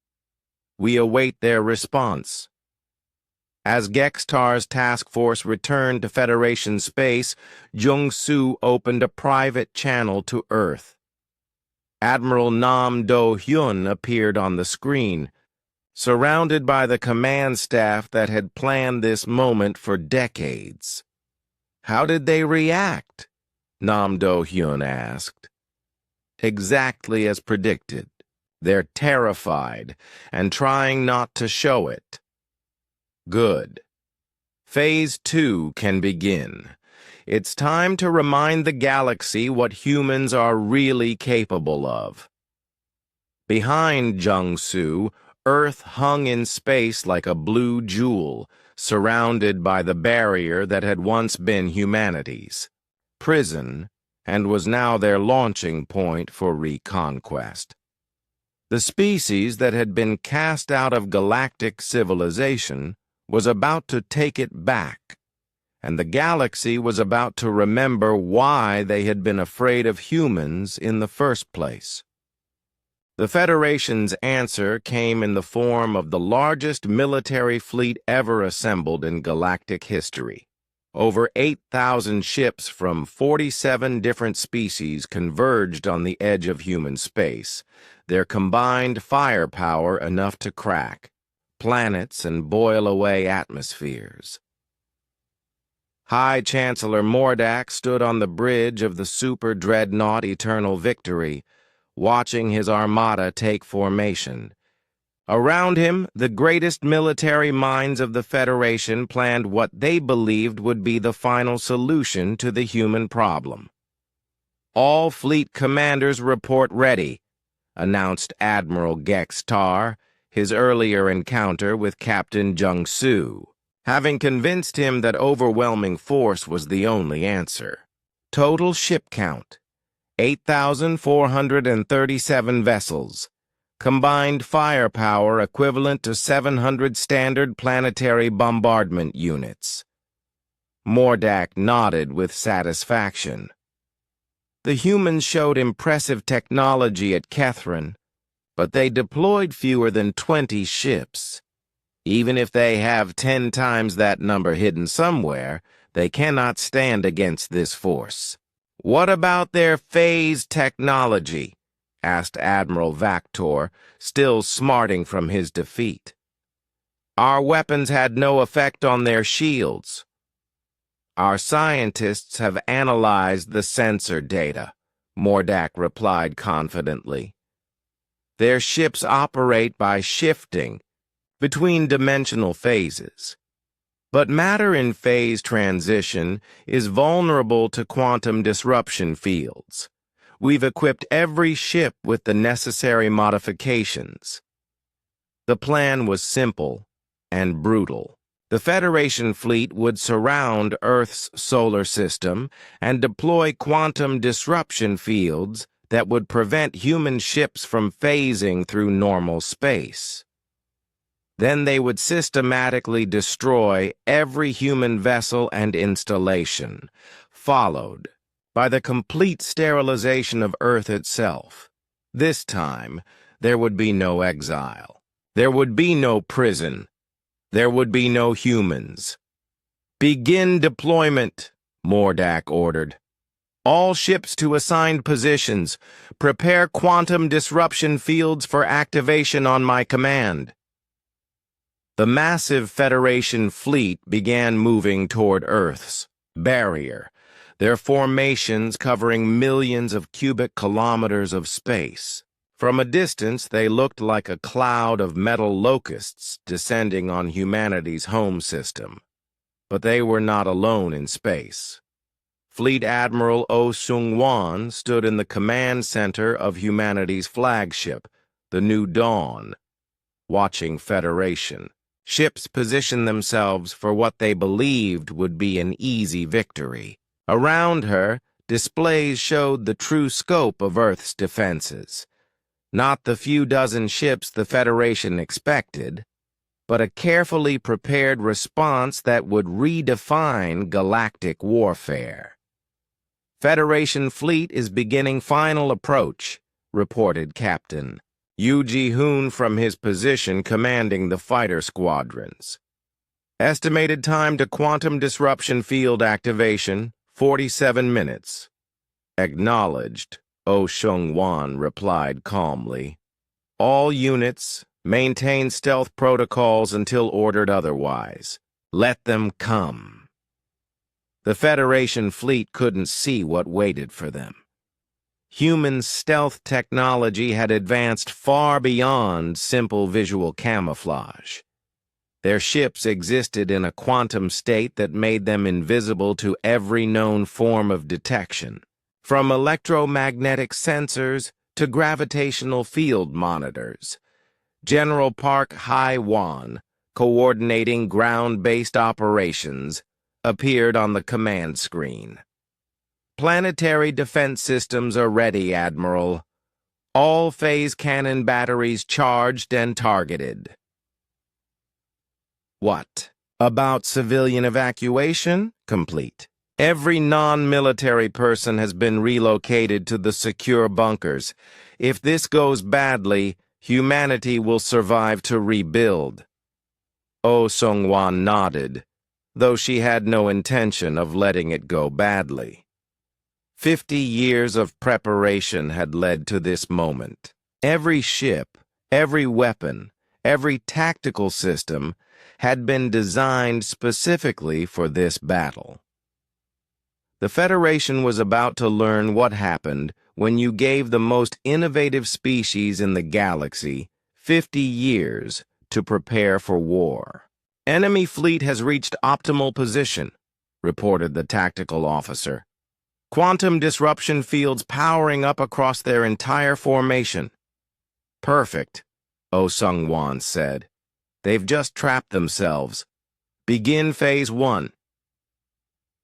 We await their response." As Gextar's task force returned to Federation space, Jung-Soo opened a private channel to Earth. Admiral Nam Do-hyun appeared on the screen, surrounded by the command staff that had planned this moment for decades. "How did they react?" Nam Do-hyun asked. "Exactly as predicted. They're terrified and trying not to show it." "Good. Phase 2 can begin. It's time to remind the galaxy what humans are really capable of." Behind Jung-Soo, Earth hung in space like a blue jewel, surrounded by the barrier that had once been humanity's prison and was now their launching point for reconquest. The species that had been cast out of galactic civilization was about to take it back, and the galaxy was about to remember why they had been afraid of humans in the first place. The Federation's answer came in the form of the largest military fleet ever assembled in galactic history. Over 8,000 ships from 47 different species converged on the edge of human space, their combined firepower enough to crack planets and boil away atmospheres. High Chancellor Mordak stood on the bridge of the super dreadnought Eternal Victory, watching his armada take formation. Around him, the greatest military minds of the Federation planned what they believed would be the final solution to the human problem. "All fleet commanders report ready," announced Admiral Gextar, his earlier encounter with Captain Jung-Soo, having convinced him that overwhelming force was the only answer. Total ship count: 8,437 vessels. Combined firepower equivalent to 700 standard planetary bombardment units. Mordak nodded with satisfaction. The humans showed impressive technology at Kethran, but they deployed fewer than 20 ships. Even if they have 10 times that number hidden somewhere, they cannot stand against this force. "What about their phase technology?" asked Admiral Vactor, still smarting from his defeat. "Our weapons had no effect on their shields." "Our scientists have analyzed the sensor data," Mordak replied confidently. "Their ships operate by shifting between dimensional phases. But matter in phase transition is vulnerable to quantum disruption fields. We've equipped every ship with the necessary modifications." The plan was simple and brutal. The Federation fleet would surround Earth's solar system and deploy quantum disruption fields that would prevent human ships from phasing through normal space. Then they would systematically destroy every human vessel and installation, followed by the complete sterilization of Earth itself. This time, there would be no exile. There would be no prison. There would be no humans. "Begin deployment," Mordak ordered. "All ships to assigned positions. Prepare quantum disruption fields for activation on my command." The massive Federation fleet began moving toward Earth's barrier, their formations covering millions of cubic kilometers of space. From a distance, they looked like a cloud of metal locusts descending on humanity's home system. But they were not alone in space. Fleet Admiral Oh Seung-wan stood in the command center of humanity's flagship, the New Dawn, watching Federation ships position themselves for what they believed would be an easy victory. Around her, displays showed the true scope of Earth's defenses. Not the few dozen ships the Federation expected, but a carefully prepared response that would redefine galactic warfare. "Federation fleet is beginning final approach," reported Captain Yu Ji-hoon from his position commanding the fighter squadrons. "Estimated time to quantum disruption field activation, 47 minutes. "Acknowledged," Oh Seung-wan replied calmly. "All units, maintain stealth protocols until ordered otherwise. Let them come." The Federation fleet couldn't see what waited for them. Human stealth technology had advanced far beyond simple visual camouflage. Their ships existed in a quantum state that made them invisible to every known form of detection, from electromagnetic sensors to gravitational field monitors. General Park Hai-wan, coordinating ground-based operations, appeared on the command screen. "Planetary defense systems are ready, Admiral. All phase cannon batteries charged and targeted." "What about civilian evacuation?" "Complete. Every non-military person has been relocated to the secure bunkers. If this goes badly, humanity will survive to rebuild." Oh Seung-wan nodded, though she had no intention of letting it go badly. 50 years of preparation had led to this moment. Every ship, every weapon, every tactical system had been designed specifically for this battle. The Federation was about to learn what happened when you gave the most innovative species in the galaxy 50 years to prepare for war. "Enemy fleet has reached optimal position," reported the tactical officer. "Quantum disruption fields powering up across their entire formation." "Perfect," Oh Seung-wan said. "They've just trapped themselves. Begin Phase 1.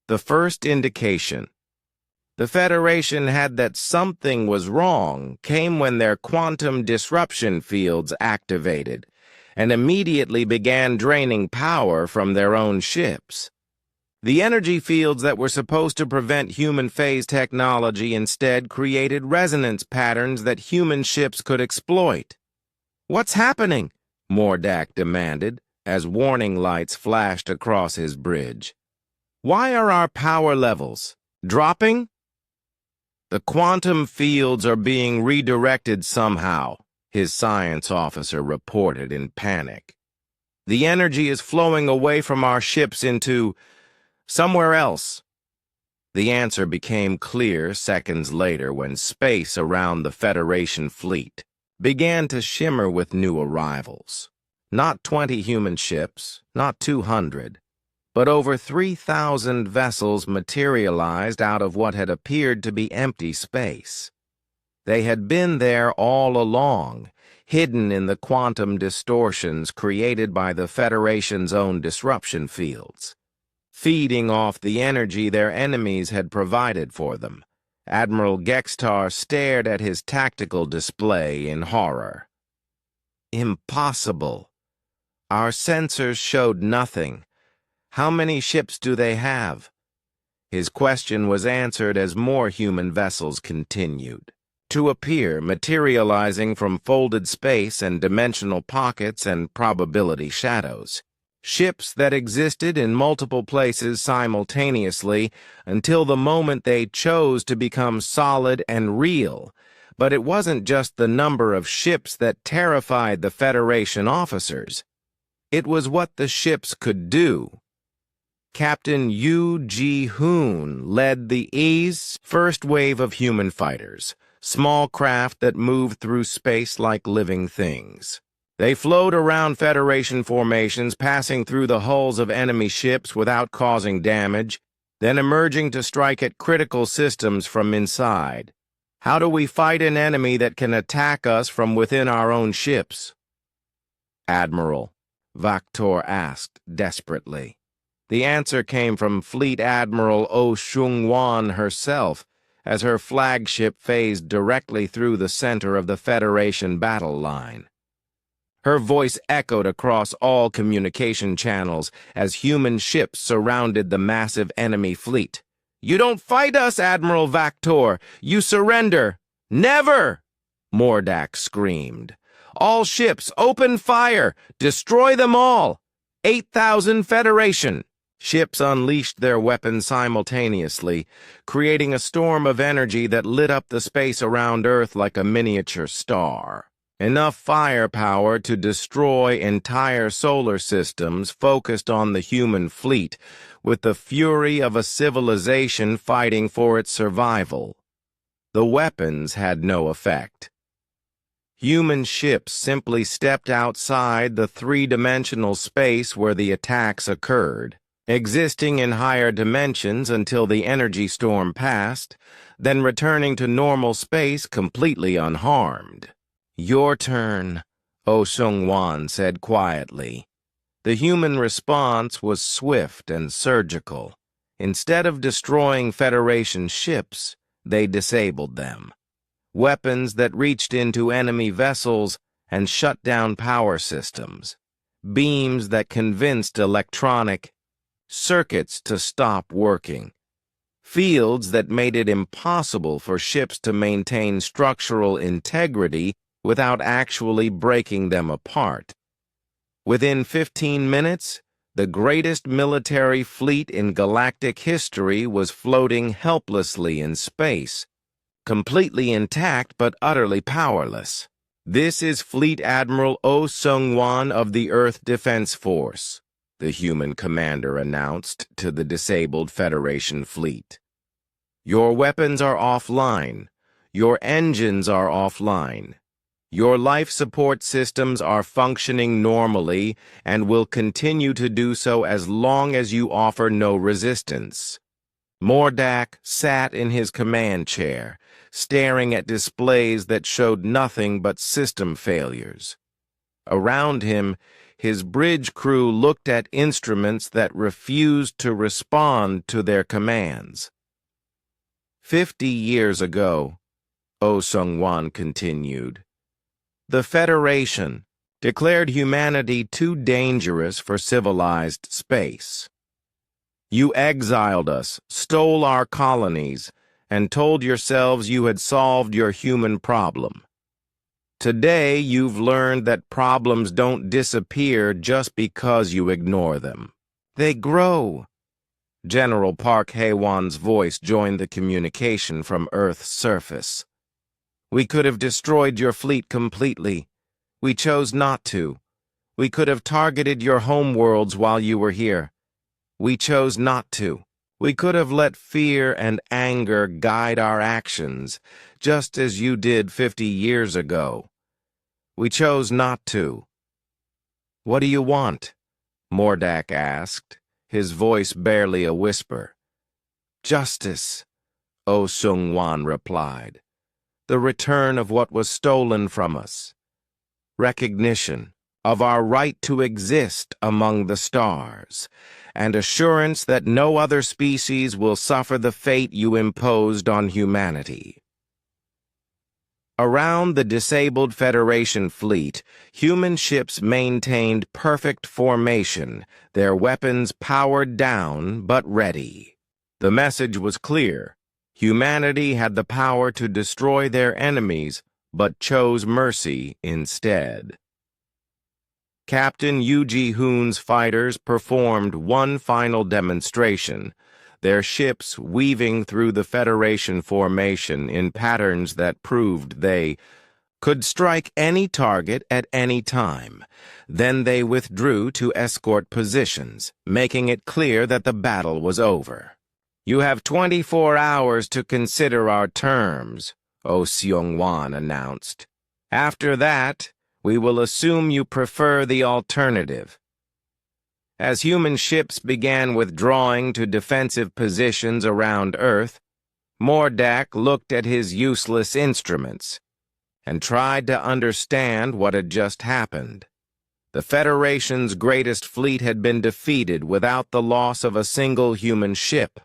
The first indication the Federation had that something was wrong came when their quantum disruption fields activated and immediately began draining power from their own ships. The energy fields that were supposed to prevent human phase technology instead created resonance patterns that human ships could exploit. "What's happening?" Mordak demanded, as warning lights flashed across his bridge. "Why are our power levels dropping?" "The quantum fields are being redirected somehow," his science officer reported in panic. "The energy is flowing away from our ships into somewhere else." The answer became clear seconds later when space around the Federation fleet began to shimmer with new arrivals. Not 20 human ships, not 200, but over 3,000 vessels materialized out of what had appeared to be empty space. They had been there all along, hidden in the quantum distortions created by the Federation's own disruption fields, feeding off the energy their enemies had provided for them, Admiral Gextar stared at his tactical display in horror. Impossible. Our sensors showed nothing. How many ships do they have? His question was answered as more human vessels continued to appear, materializing from folded space and dimensional pockets and probability shadows. Ships that existed in multiple places simultaneously until the moment they chose to become solid and real. But it wasn't just the number of ships that terrified the Federation officers. It was what the ships could do. Captain Yu Ji-hoon led the E's first wave of human fighters, small craft that moved through space like living things. They flowed around Federation formations, passing through the hulls of enemy ships without causing damage, then emerging to strike at critical systems from inside. How do we fight an enemy that can attack us from within our own ships? Admiral, Vaktor asked desperately. The answer came from Fleet Admiral Oh Seung-wan herself, as her flagship phased directly through the center of the Federation battle line. Her voice echoed across all communication channels as human ships surrounded the massive enemy fleet. "You don't fight us, Admiral Vaktor! You surrender! Never!" Mordak screamed. "All ships, open fire! Destroy them all! 8,000 Federation!" Ships unleashed their weapons simultaneously, creating a storm of energy that lit up the space around Earth like a miniature star. Enough firepower to destroy entire solar systems focused on the human fleet, with the fury of a civilization fighting for its survival. The weapons had no effect. Human ships simply stepped outside the three-dimensional space where the attacks occurred, existing in higher dimensions until the energy storm passed, then returning to normal space completely unharmed. "Your turn," Oh Seung-wan said quietly. The human response was swift and surgical. Instead of destroying Federation ships, they disabled them. Weapons that reached into enemy vessels and shut down power systems. Beams that convinced electronic circuits to stop working. Fields that made it impossible for ships to maintain structural integrity without actually breaking them apart. Within 15 minutes, the greatest military fleet in galactic history was floating helplessly in space, completely intact but utterly powerless. "This is Fleet Admiral Oh Seung-wan of the Earth Defense Force," the human commander announced to the disabled Federation fleet. "Your weapons are offline. Your engines are offline. Your life support systems are functioning normally and will continue to do so as long as you offer no resistance." Mordak sat in his command chair, staring at displays that showed nothing but system failures. Around him, his bridge crew looked at instruments that refused to respond to their commands. 50 years ago, Oh Seung-wan continued, the Federation declared humanity too dangerous for civilized space. You exiled us, stole our colonies, and told yourselves you had solved your human problem. Today, you've learned that problems don't disappear just because you ignore them. They grow. General Park Hae-won's voice joined the communication from Earth's surface. "We could have destroyed your fleet completely. We chose not to. We could have targeted your homeworlds while you were here. We chose not to. We could have let fear and anger guide our actions, just as you did 50 years ago. We chose not to." "What do you want?" Mordak asked, his voice barely a whisper. "Justice," Oh Seung-wan replied. "The return of what was stolen from us. Recognition. of our right to exist among the stars, and assurance that no other species will suffer the fate you imposed on humanity. Around the disabled Federation fleet, human ships maintained perfect formation, their weapons powered down but ready. The message was clear. Humanity had the power to destroy their enemies, but chose mercy instead. Captain Yu Hoon's fighters performed one final demonstration, their ships weaving through the Federation formation in patterns that proved they could strike any target at any time. Then they withdrew to escort positions, making it clear that the battle was over. "You have 24 hours to consider our terms," Oh Seong-wan announced. "After that, we will assume you prefer the alternative." As human ships began withdrawing to defensive positions around Earth, Mordak looked at his useless instruments and tried to understand what had just happened. The Federation's greatest fleet had been defeated without the loss of a single human ship.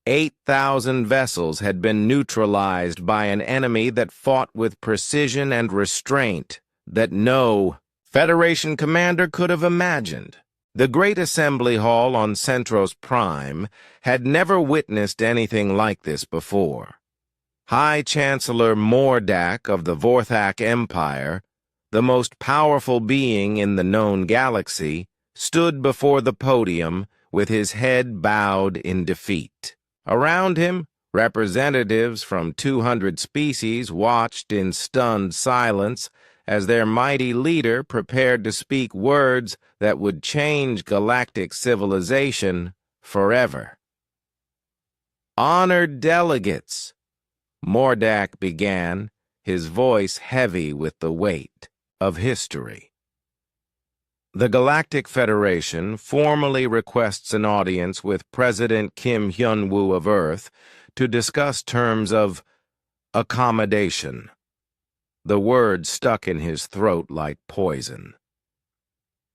8,000 vessels had been neutralized by an enemy that fought with precision and restraint that no Federation commander could have imagined. The Great Assembly Hall on Centros Prime had never witnessed anything like this before. High Chancellor Mordak of the Vorthak Empire, the most powerful being in the known galaxy, stood before the podium with his head bowed in defeat. Around him, representatives from 200 species watched in stunned silence as their mighty leader prepared to speak words that would change galactic civilization forever. "Honored delegates," Mordak began, his voice heavy with the weight of history. "The Galactic Federation formally requests an audience with President Kim Hyun-woo of Earth to discuss terms of accommodation." The word stuck in his throat like poison.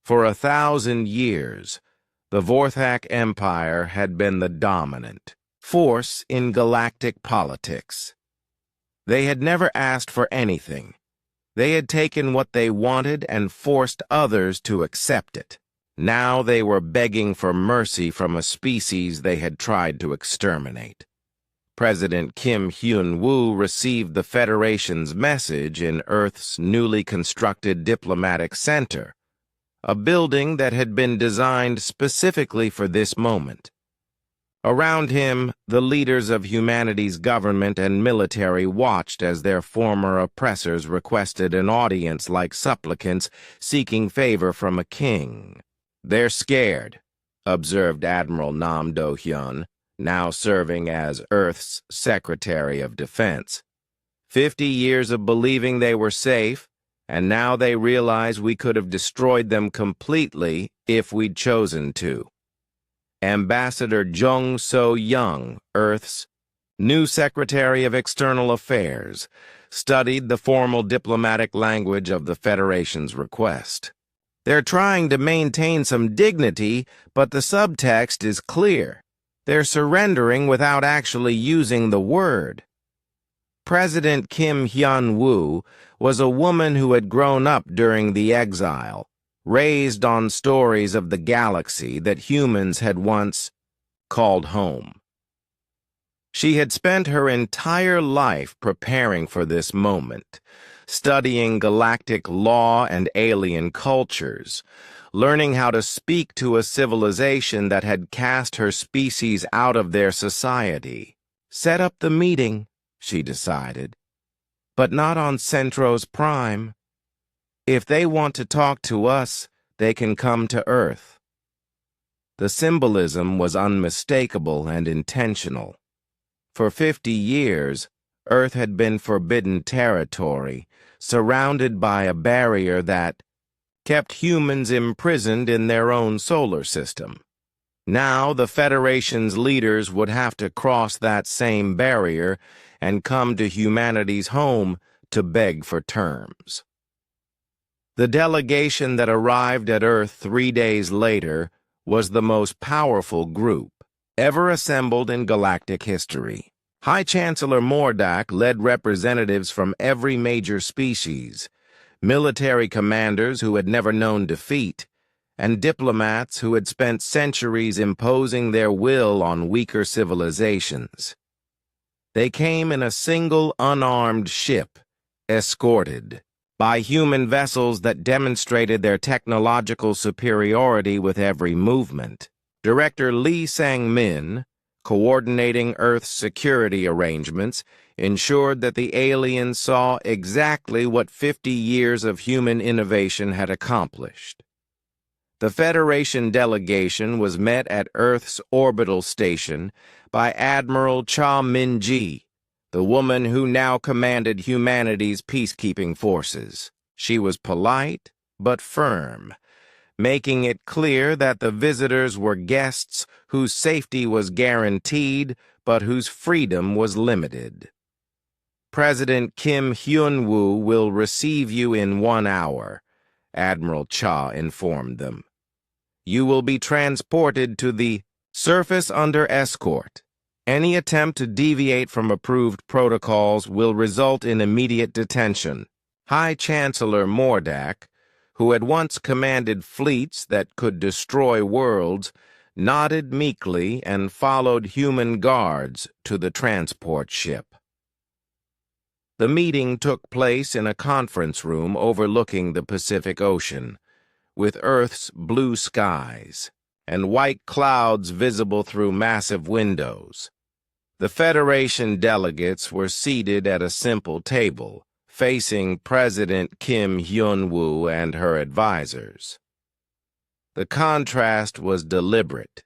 For 1,000 years, the Vorthak Empire had been the dominant force in galactic politics. They had never asked for anything. They had taken what they wanted and forced others to accept it. Now they were begging for mercy from a species they had tried to exterminate. President Kim Hyun-woo received the Federation's message in Earth's newly constructed diplomatic center, a building that had been designed specifically for this moment. Around him, the leaders of humanity's government and military watched as their former oppressors requested an audience like supplicants seeking favor from a king. "They're scared," observed Admiral Nam Do-hyun, now serving as Earth's Secretary of Defense. 50 years of believing they were safe, and now they realize we could have destroyed them completely if we'd chosen to. Ambassador Jung So-young, Earth's new Secretary of External Affairs, studied the formal diplomatic language of the Federation's request. "They're trying to maintain some dignity, but the subtext is clear. They're surrendering without actually using the word." President Kim Hyun-woo was a woman who had grown up during the exile, raised on stories of the galaxy that humans had once called home. She had spent her entire life preparing for this moment, studying galactic law and alien cultures, learning how to speak to a civilization that had cast her species out of their society. Set up the meeting, she decided, but not on Centros Prime. If they want to talk to us, they can come to Earth. The symbolism was unmistakable and intentional. For 50 years, Earth had been forbidden territory, surrounded by a barrier that kept humans imprisoned in their own solar system. Now the Federation's leaders would have to cross that same barrier and come to humanity's home to beg for terms. The delegation that arrived at Earth 3 days later was the most powerful group ever assembled in galactic history. High Chancellor Mordak led representatives from every major species, military commanders who had never known defeat, and diplomats who had spent centuries imposing their will on weaker civilizations. They came in a single unarmed ship, escorted by human vessels that demonstrated their technological superiority with every movement. Director Lee Sang-min, coordinating Earth's security arrangements, ensured that the aliens saw exactly what 50 years of human innovation had accomplished. The Federation delegation was met at Earth's orbital station by Admiral Cha Min-ji, the woman who now commanded humanity's peacekeeping forces. She was polite but firm, making it clear that the visitors were guests whose safety was guaranteed but whose freedom was limited. President Kim Hyun-woo will receive you in 1 hour, Admiral Cha informed them. You will be transported to the surface under escort. Any attempt to deviate from approved protocols will result in immediate detention. High Chancellor Mordak, who had once commanded fleets that could destroy worlds, nodded meekly and followed human guards to the transport ship. The meeting took place in a conference room overlooking the Pacific Ocean, with Earth's blue skies and white clouds visible through massive windows. The Federation delegates were seated at a simple table, facing President Kim Hyun-woo and her advisors. The contrast was deliberate.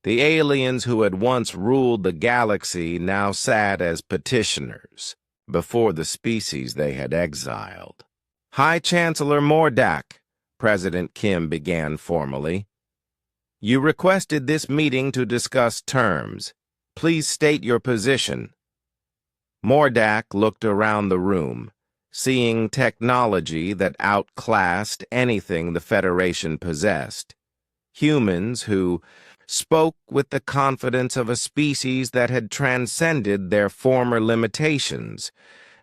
The aliens who had once ruled the galaxy now sat as petitioners before the species they had exiled. High Chancellor Mordak, President Kim began formally. You requested this meeting to discuss terms. Please state your position. Mordak looked around the room, seeing technology that outclassed anything the Federation possessed. Humans who spoke with the confidence of a species that had transcended their former limitations,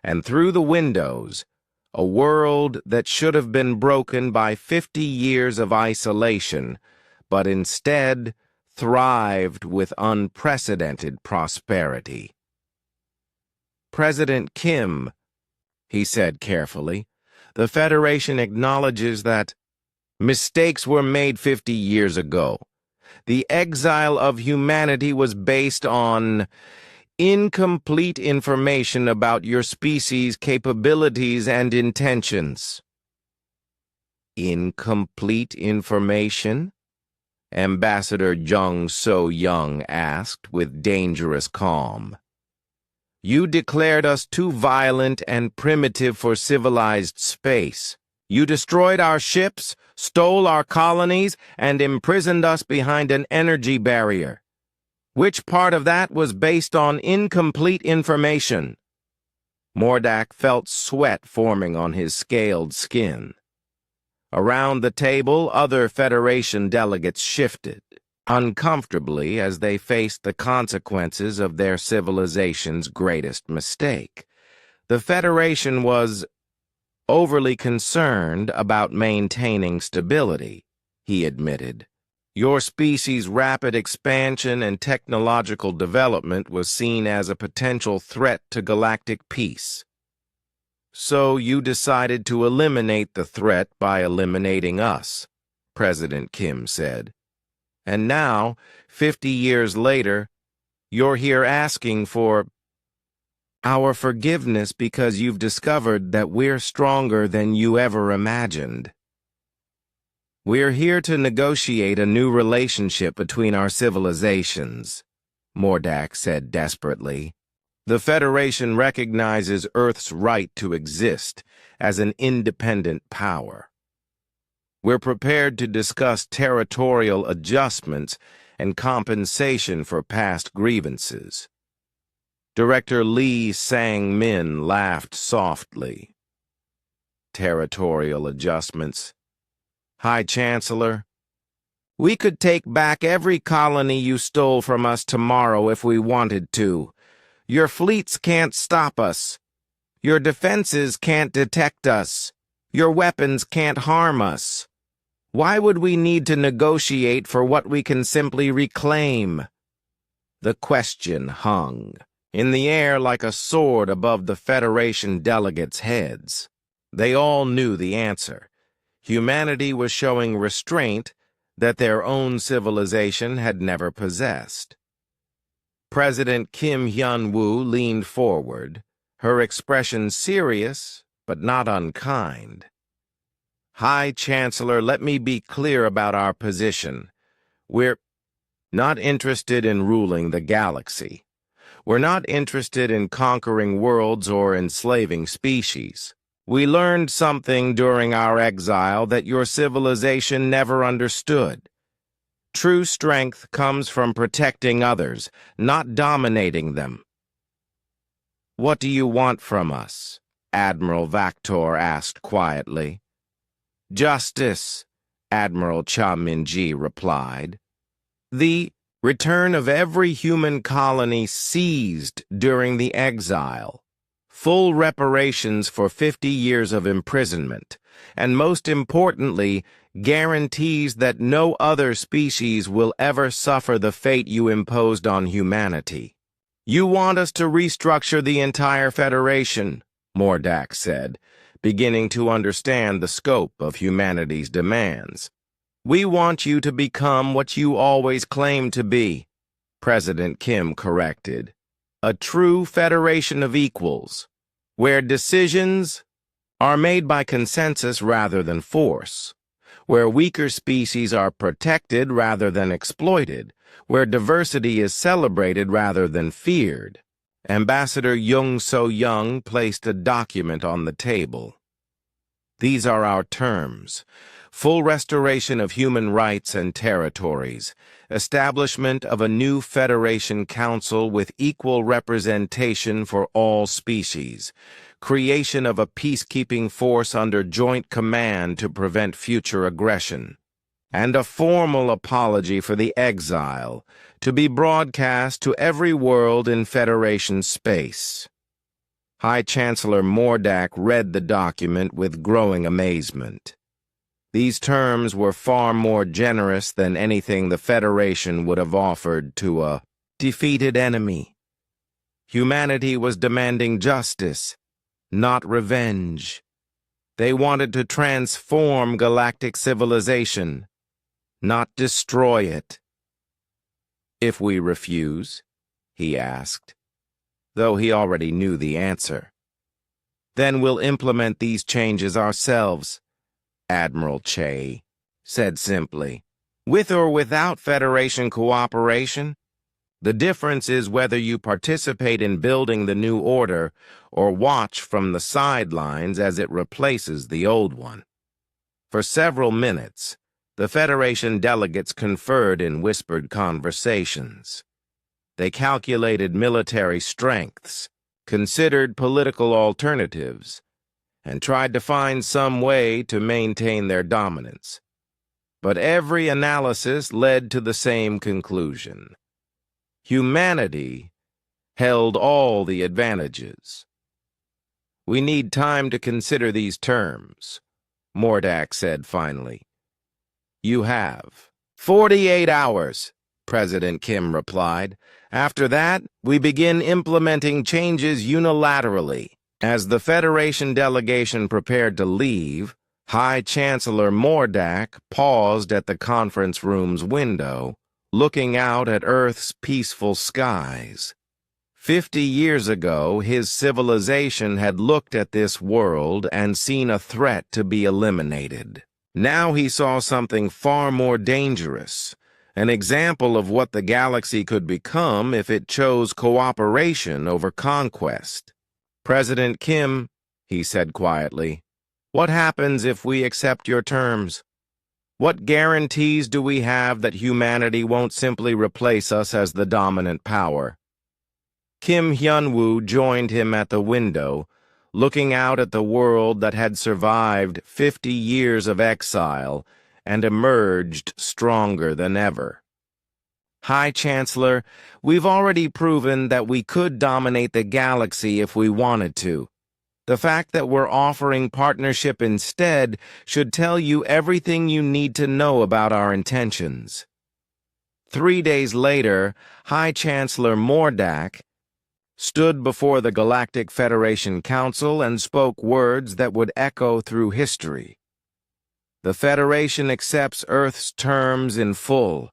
and through the windows, a world that should have been broken by 50 years of isolation, but instead thrived with unprecedented prosperity. President Kim, he said carefully, the Federation acknowledges that mistakes were made 50 years ago. The exile of humanity was based on incomplete information about your species' capabilities and intentions. Incomplete information? Ambassador Jung So-young asked with dangerous calm. You declared us too violent and primitive for civilized space. You destroyed our ships, stole our colonies, and imprisoned us behind an energy barrier. Which part of that was based on incomplete information? Mordak felt sweat forming on his scaled skin. Around the table, other Federation delegates shifted, uncomfortably as they faced the consequences of their civilization's greatest mistake. The Federation was overly concerned about maintaining stability, he admitted. Your species' rapid expansion and technological development was seen as a potential threat to galactic peace. So you decided to eliminate the threat by eliminating us, President Kim said. And now, 50 years later, you're here asking for our forgiveness because you've discovered that we're stronger than you ever imagined. We're here to negotiate a new relationship between our civilizations, Mordak said desperately. The Federation recognizes Earth's right to exist as an independent power. We're prepared to discuss territorial adjustments and compensation for past grievances. Director Lee Sang-min laughed softly. territorial adjustments. High Chancellor, we could take back every colony you stole from us tomorrow if we wanted to. Your fleets can't stop us. Your defenses can't detect us. Your weapons can't harm us. Why would we need to negotiate for what we can simply reclaim? The question hung in the air like a sword above the Federation delegates' heads. They all knew the answer. Humanity was showing restraint that their own civilization had never possessed. President Kim Hyun-woo leaned forward, her expression serious but not unkind. High Chancellor, let me be clear about our position. We're not interested in ruling the galaxy. We're not interested in conquering worlds or enslaving species. We learned something during our exile that your civilization never understood. True strength comes from protecting others, not dominating them. What do you want from us? Admiral Vactor asked quietly. Justice, Admiral Cha Min-ji replied. The return of every human colony seized during the exile. Full reparations for 50 years of imprisonment, and most importantly, guarantees that no other species will ever suffer the fate you imposed on humanity. You want us to restructure the entire Federation, Mordak said, beginning to understand the scope of humanity's demands. We want you to become what you always claimed to be, President Kim corrected. A true federation of equals, where decisions are made by consensus rather than force, where weaker species are protected rather than exploited, where diversity is celebrated rather than feared. Ambassador Jung So-young placed a document on the table. These are our terms: full restoration of human rights and territories, establishment of a new Federation Council with equal representation for all species, creation of a peacekeeping force under joint command to prevent future aggression, and a formal apology for the exile to be broadcast to every world in Federation space. High Chancellor Mordak read the document with growing amazement. These terms were far more generous than anything the Federation would have offered to a defeated enemy. Humanity was demanding justice, not revenge. They wanted to transform galactic civilization, not destroy it. If we refuse, he asked, though he already knew the answer. Then we'll implement these changes ourselves, Admiral Che said simply. With or without Federation cooperation, the difference is whether you participate in building the new order or watch from the sidelines as it replaces the old one. For several minutes, the Federation delegates conferred in whispered conversations. They calculated military strengths, considered political alternatives, and tried to find some way to maintain their dominance. But every analysis led to the same conclusion. Humanity held all the advantages. We need time to consider these terms, Mordak said finally. You have 48 hours, President Kim replied. After that, we begin implementing changes unilaterally. As the Federation delegation prepared to leave, High Chancellor Mordak paused at the conference room's window, looking out at Earth's peaceful skies. 50 years ago, his civilization had looked at this world and seen a threat to be eliminated. Now he saw something far more dangerous, an example of what the galaxy could become if it chose cooperation over conquest. President Kim, he said quietly, what happens if we accept your terms? What guarantees do we have that humanity won't simply replace us as the dominant power? Kim Hyun-woo joined him at the window, looking out at the world that had survived 50 years of exile and emerged stronger than ever. High Chancellor, we've already proven that we could dominate the galaxy if we wanted to. The fact that we're offering partnership instead should tell you everything you need to know about our intentions. 3 days later, High Chancellor Mordak stood before the Galactic Federation Council and spoke words that would echo through history. The Federation accepts Earth's terms in full.